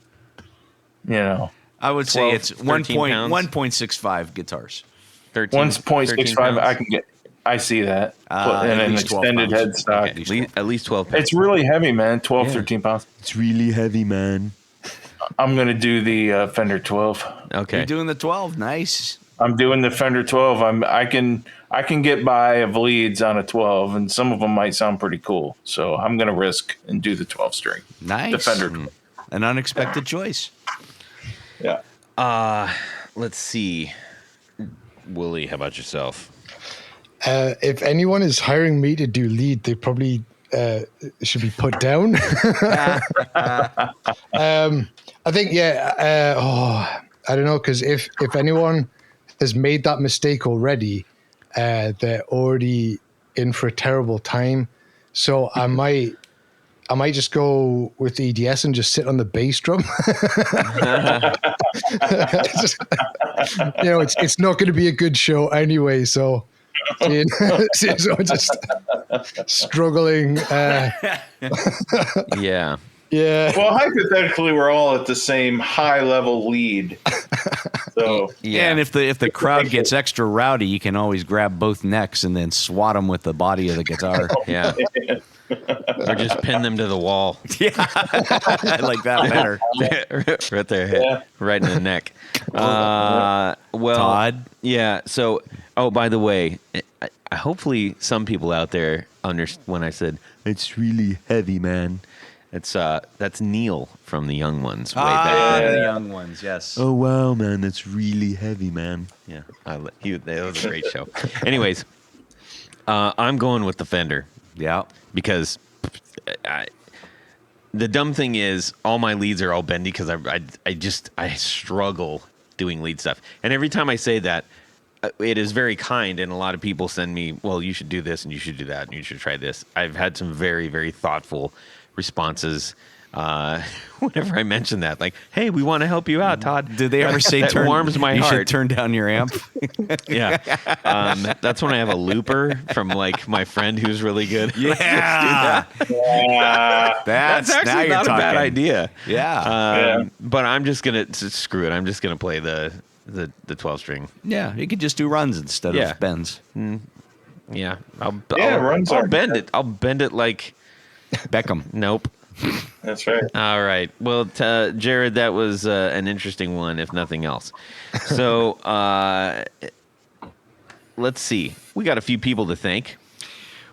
[SPEAKER 2] I would say
[SPEAKER 4] 12,
[SPEAKER 2] it's
[SPEAKER 4] 13 pounds?
[SPEAKER 2] 1.65 guitars.
[SPEAKER 4] 13,
[SPEAKER 3] 1.65.
[SPEAKER 4] 13
[SPEAKER 3] I can get. I see that.
[SPEAKER 2] At
[SPEAKER 3] And an
[SPEAKER 2] least 12
[SPEAKER 3] extended
[SPEAKER 2] pounds.
[SPEAKER 3] headstock.
[SPEAKER 2] Okay.
[SPEAKER 4] At least 12 pounds.
[SPEAKER 3] It's really heavy, man. 12,
[SPEAKER 4] Yeah.
[SPEAKER 3] 13 pounds.
[SPEAKER 4] It's really heavy, man.
[SPEAKER 3] I'm gonna do the Fender 12.
[SPEAKER 4] Okay.
[SPEAKER 2] You're doing the 12. Nice.
[SPEAKER 3] I'm doing the Fender 12. I can get by of leads on a 12, and some of them might sound pretty cool. So I'm gonna risk and do the 12 string.
[SPEAKER 2] Nice.
[SPEAKER 3] The Fender 12.
[SPEAKER 2] An unexpected choice.
[SPEAKER 3] Yeah.
[SPEAKER 4] Let's see. Willie, how about yourself?
[SPEAKER 5] If anyone is hiring me to do lead, they probably should be put down. I think, I don't know, because if anyone has made that mistake already, they're already in for a terrible time. So I might just go with EDS and just sit on the bass drum. It's not going to be a good show anyway. So, so just struggling.
[SPEAKER 4] Yeah.
[SPEAKER 5] Yeah.
[SPEAKER 3] Well, hypothetically, we're all at the same high level lead. So
[SPEAKER 2] Yeah, and if the crowd gets extra rowdy, you can always grab both necks and then swat them with the body of the guitar.
[SPEAKER 4] Yeah. Or just pin them to the wall.
[SPEAKER 2] Yeah, I like that better.
[SPEAKER 4] Right there, right in the neck. Well,
[SPEAKER 2] Todd?
[SPEAKER 4] Yeah. So, by the way, hopefully some people out there understand when I said it's really heavy, man. That's Neil from the Young Ones way back then.
[SPEAKER 2] The young ones, yes.
[SPEAKER 4] Oh wow, man, that's really heavy, man. Yeah, that was a great show. Anyways, I'm going with the Fender.
[SPEAKER 2] Yeah.
[SPEAKER 4] Because the dumb thing is all my leads are all bendy because I struggle doing lead stuff. And every time I say that, it is very kind, and a lot of people send me, well, you should do this and you should do that and you should try this. I've had some very, very thoughtful responses whenever I mention that, like, hey, we want to help you out, Todd.
[SPEAKER 2] Did they ever say
[SPEAKER 4] that warms my
[SPEAKER 2] you
[SPEAKER 4] heart?
[SPEAKER 2] should turn down your amp?
[SPEAKER 4] Yeah. That's when I have a looper from like my friend who's really good.
[SPEAKER 2] Yeah. That's
[SPEAKER 4] That's
[SPEAKER 2] now
[SPEAKER 4] actually
[SPEAKER 2] you're
[SPEAKER 4] not
[SPEAKER 2] talking.
[SPEAKER 4] a bad idea.
[SPEAKER 2] Yeah.
[SPEAKER 4] But I'm just gonna screw it. I'm just gonna play the 12 string.
[SPEAKER 2] Yeah, you could just do runs instead
[SPEAKER 4] Yeah.
[SPEAKER 2] of bends.
[SPEAKER 4] Yeah, I'll
[SPEAKER 3] runs
[SPEAKER 4] I'll
[SPEAKER 3] are
[SPEAKER 4] bend
[SPEAKER 3] good.
[SPEAKER 4] it. I'll bend it like
[SPEAKER 2] Beckham.
[SPEAKER 4] nope.
[SPEAKER 3] that's right.
[SPEAKER 4] All right. Well, Jared, that was an interesting one, if nothing else. So let's see. We got a few people to thank.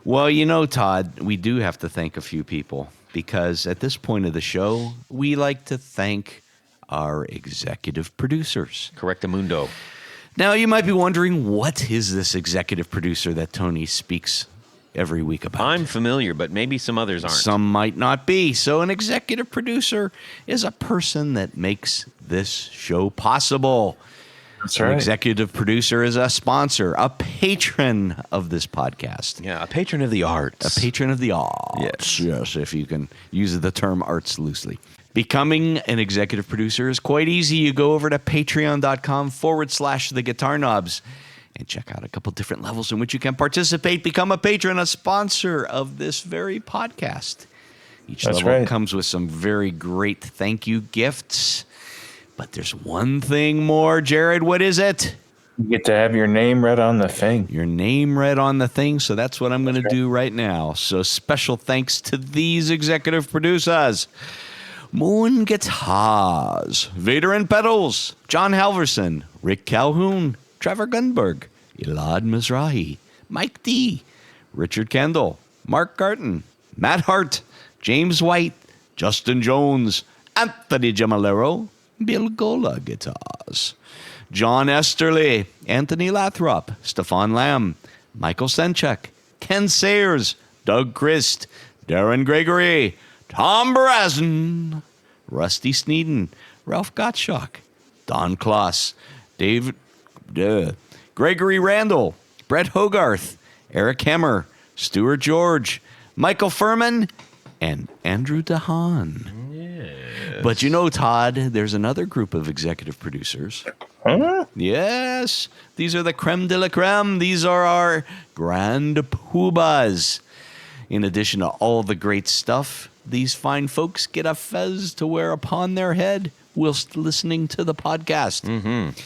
[SPEAKER 2] Well, Todd, we do have to thank a few people because at this point of the show, we like to thank our executive producers.
[SPEAKER 4] Correctamundo.
[SPEAKER 2] Now, you might be wondering, what is this executive producer that Tony speaks every week about?
[SPEAKER 4] I'm familiar, but maybe some others aren't.
[SPEAKER 2] Some might not be. So an executive producer is a person that makes this show possible.
[SPEAKER 3] That's
[SPEAKER 2] An
[SPEAKER 3] right.
[SPEAKER 2] executive producer is a sponsor, a patron of this podcast.
[SPEAKER 4] Yeah, a patron of the arts.
[SPEAKER 2] A patron of the arts. Yes, if you can use the term arts loosely. Becoming an executive producer is quite easy. You go over to patreon.com/the guitar knobs and check out a couple different levels in which you can participate. Become a patron, a sponsor of this very podcast. Each
[SPEAKER 3] That's
[SPEAKER 2] level
[SPEAKER 3] right.
[SPEAKER 2] comes with some very great thank you gifts. But there's one thing more, Jared. What is it?
[SPEAKER 3] You get to have your name read on the thing.
[SPEAKER 2] Your name read on the thing. So that's what I'm going to do right now. So special thanks to these executive producers. Moon Guitars, Vader and Pedals, John Halverson, Rick Calhoun, Trevor Gunberg, Elad Mizrahi, Mike D, Richard Kendall, Mark Garton, Matt Hart, James White, Justin Jones, Anthony Gemalero, Bill Gola Guitars, John Esterly, Anthony Lathrop, Stefan Lamb, Michael Senchuk, Ken Sayers, Doug Christ, Darren Gregory, Tom Brazen, Rusty Sneeden, Ralph Gottschalk, Don Kloss, Gregory Randall, Brett Hogarth, Eric Hemmer, Stuart George, Michael Furman, and Andrew DeHaan.
[SPEAKER 4] Yes.
[SPEAKER 2] But you know, Todd, there's another group of executive producers.
[SPEAKER 3] Huh?
[SPEAKER 2] Yes, these are the creme de la creme. These are our grand poobahs. In addition to all the great stuff, these fine folks get a fez to wear upon their head whilst listening to the podcast.
[SPEAKER 4] Mm-hmm.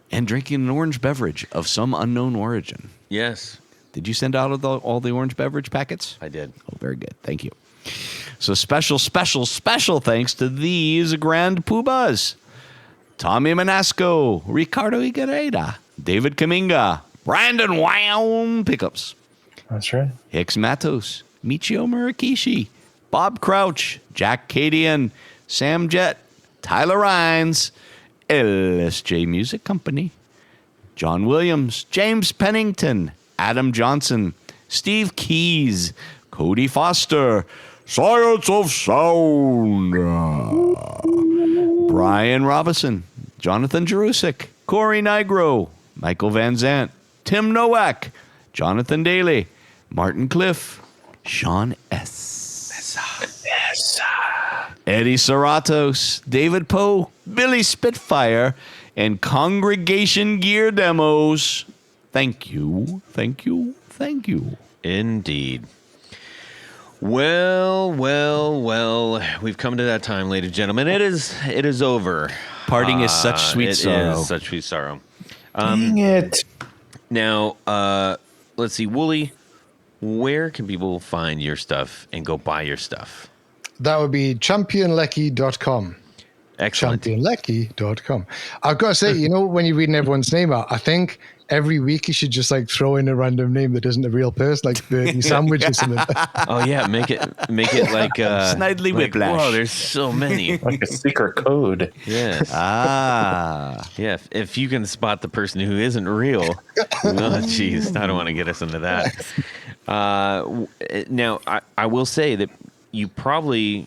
[SPEAKER 2] And drinking an orange beverage of some unknown origin.
[SPEAKER 4] Yes,
[SPEAKER 2] Did you send out all the orange beverage packets?
[SPEAKER 4] I did.
[SPEAKER 2] Oh, very good. Thank you. So special thanks to these grand poobahs. Tommy Manasco, Ricardo Higuereda, David Kaminga, Brandon Wown Pickups,
[SPEAKER 3] That's right.
[SPEAKER 2] Hicks Matos, Michio Murakishi, Bob Crouch, Jack Cadian, Sam Jett, Tyler Rhines, LSJ Music Company, John Williams, James Pennington, Adam Johnson, Steve Keys, Cody Foster, Science of Sound, Brian Robison, Jonathan Jerusik, Corey Nigro, Michael Van Zant, Tim Nowak, Jonathan Daly, Martin Cliff, Sean S. Eddie Seratos, David Poe, Billy Spitfire, and Congregation Gear Demos. Thank you, thank you, thank you.
[SPEAKER 4] Indeed. Well, we've come to that time, ladies and gentlemen. It is over.
[SPEAKER 2] Parting is such sweet sorrow.
[SPEAKER 4] It is such sweet sorrow.
[SPEAKER 3] Dang it.
[SPEAKER 4] Now, let's see, Wooly, where can people find your stuff and go buy your stuff?
[SPEAKER 5] That would be championleccy.com.
[SPEAKER 4] Excellent.
[SPEAKER 5] Championleccy.com. I've got to say, you know, when you're reading everyone's name out, I think every week you should just like throw in a random name that isn't a real person, like Bertie Sandwich or something.
[SPEAKER 4] Oh yeah, make it like
[SPEAKER 2] Snidely
[SPEAKER 4] like,
[SPEAKER 2] Whiplash.
[SPEAKER 4] Whoa, there's so many.
[SPEAKER 3] Like a secret code.
[SPEAKER 4] Yes.
[SPEAKER 2] Ah.
[SPEAKER 4] Yeah. If you can spot the person who isn't real, oh jeez, I don't want to get us into that. Now, I will say that you probably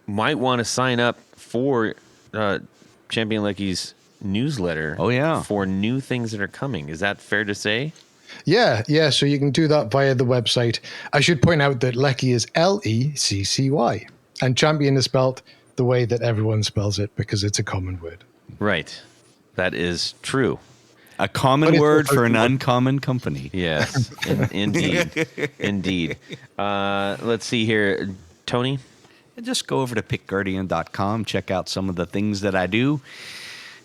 [SPEAKER 4] might want to sign up for Champion Leccy's newsletter.
[SPEAKER 2] Oh, yeah.
[SPEAKER 4] For new things that are coming. Is that fair to say?
[SPEAKER 5] Yeah. So you can do that via the website. I should point out that Leccy is Leccy, and champion is spelled the way that everyone spells it because it's a common word.
[SPEAKER 4] Right. That is true.
[SPEAKER 2] A common word for an uncommon company.
[SPEAKER 4] Yes, indeed. Let's see here. Tony?
[SPEAKER 2] Just go over to pickguardian.com, check out some of the things that I do.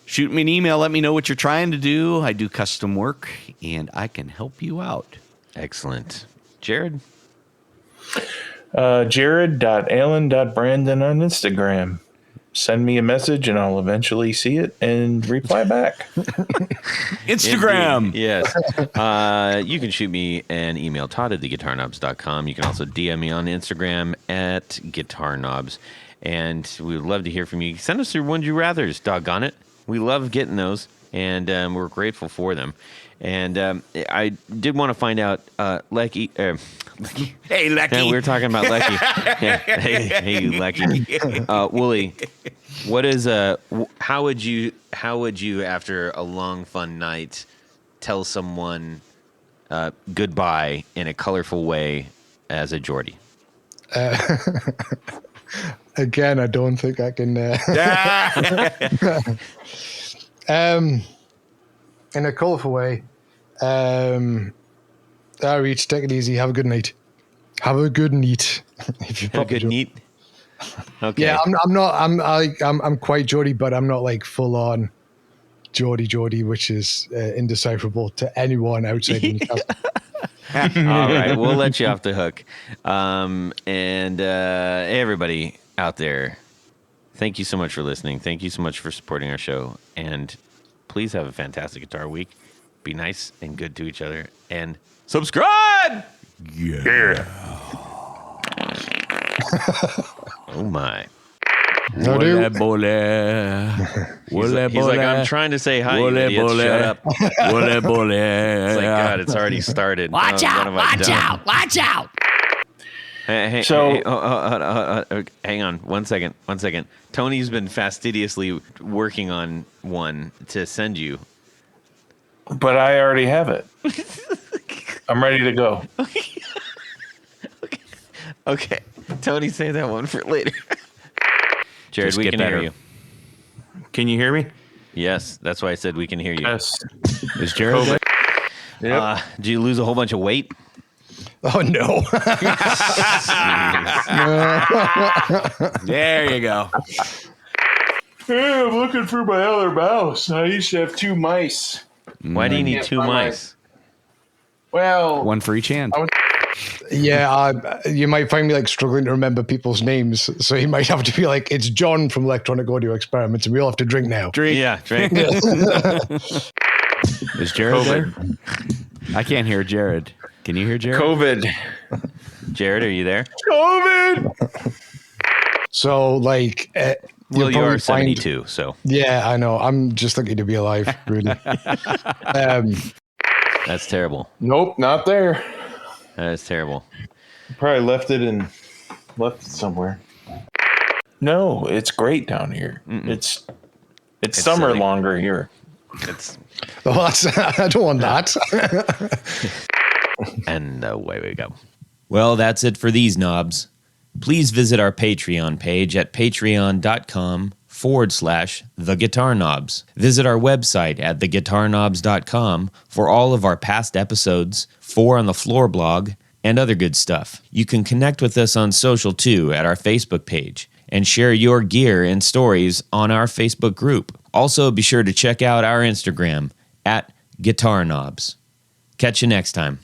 [SPEAKER 2] Shoot me an email, let me know what you're trying to do. I do custom work, and I can help you out.
[SPEAKER 4] Excellent. Jared?
[SPEAKER 3] Jared.allen.brandon on Instagram. Send me a message and I'll eventually see it and reply back.
[SPEAKER 2] Instagram.
[SPEAKER 4] Indeed, yes. You can shoot me an email, Todd at theguitarknobs.com. You can also DM me on Instagram at guitarknobs. And we would love to hear from you. Send us your Would You Rathers, doggone it. We love getting those, and we're grateful for them. And I did want to find out, Lecky.
[SPEAKER 2] Hey, Lecky.
[SPEAKER 4] Yeah, we were talking about Lecky. Yeah. Hey, you Lecky. Wooly, what is how would you after a long fun night tell someone goodbye in a colorful way as a Geordie?
[SPEAKER 5] Again, I don't think I can. In a colorful way. Reach, take it easy. Have a good night. Have a good night.
[SPEAKER 4] A good neat. Okay.
[SPEAKER 5] Yeah, I'm quite Geordie, but I'm not like full on Geordie, which is indecipherable to anyone outside the Newcastle.
[SPEAKER 4] All right, we'll let you off the hook. And everybody out there, thank you so much for listening. Thank you so much for supporting our show. And please have a fantastic guitar week. Be nice and good to each other. And subscribe!
[SPEAKER 3] Yeah.
[SPEAKER 4] Oh, my.
[SPEAKER 5] No, dude.
[SPEAKER 4] He's like, I'm trying to say hi, you idiots. Shut up. It's like, God, it's already started.
[SPEAKER 2] Watch out! Watch out! Watch out!
[SPEAKER 4] Hang on. One second. Tony's been fastidiously working on one to send you.
[SPEAKER 3] But I already have it. I'm ready to go.
[SPEAKER 4] Okay. Tony, save that one for later. Jared,
[SPEAKER 2] Just
[SPEAKER 4] we
[SPEAKER 2] get
[SPEAKER 4] can
[SPEAKER 2] better.
[SPEAKER 4] hear you.
[SPEAKER 3] Can you hear me?
[SPEAKER 4] Yes, that's why I said we can hear you.
[SPEAKER 3] Yes.
[SPEAKER 2] Is Jared there?
[SPEAKER 3] Yep.
[SPEAKER 4] Did you lose a whole bunch of weight?
[SPEAKER 5] Oh, no.
[SPEAKER 2] There you go.
[SPEAKER 3] Hey, I'm looking for my other mouse. I used to have 2 mice.
[SPEAKER 4] Why do you need
[SPEAKER 3] can't
[SPEAKER 4] 2
[SPEAKER 3] find
[SPEAKER 4] mice?
[SPEAKER 3] Well,
[SPEAKER 2] One for each hand.
[SPEAKER 5] Yeah, you might find me like struggling to remember people's names. So you might have to be like, it's John from Electronic Audio Experiments, and we all have to drink now.
[SPEAKER 4] Yeah, drink.
[SPEAKER 2] Is Jared there? I can't hear Jared. Can you hear Jared?
[SPEAKER 3] COVID.
[SPEAKER 4] Jared, are you there?
[SPEAKER 3] COVID.
[SPEAKER 5] So, like,
[SPEAKER 4] Well, you
[SPEAKER 5] probably
[SPEAKER 4] are 72, so
[SPEAKER 5] Yeah, I know. I'm just lucky to be alive, really.
[SPEAKER 4] that's terrible.
[SPEAKER 3] Nope, not there.
[SPEAKER 4] That is terrible.
[SPEAKER 3] Probably left it somewhere. No, it's great down here. It's summer
[SPEAKER 4] silly.
[SPEAKER 3] longer here.
[SPEAKER 4] It's
[SPEAKER 5] Well, I don't want that.
[SPEAKER 4] and away we go.
[SPEAKER 1] Well, that's it for these knobs. Please visit our Patreon page at patreon.com/The Guitar Knobs. Visit our website at theguitarknobs.com for all of our past episodes, 4 on the Floor blog, and other good stuff. You can connect with us on social too at our Facebook page and share your gear and stories on our Facebook group. Also, be sure to check out our Instagram at Guitar Knobs. Catch you next time.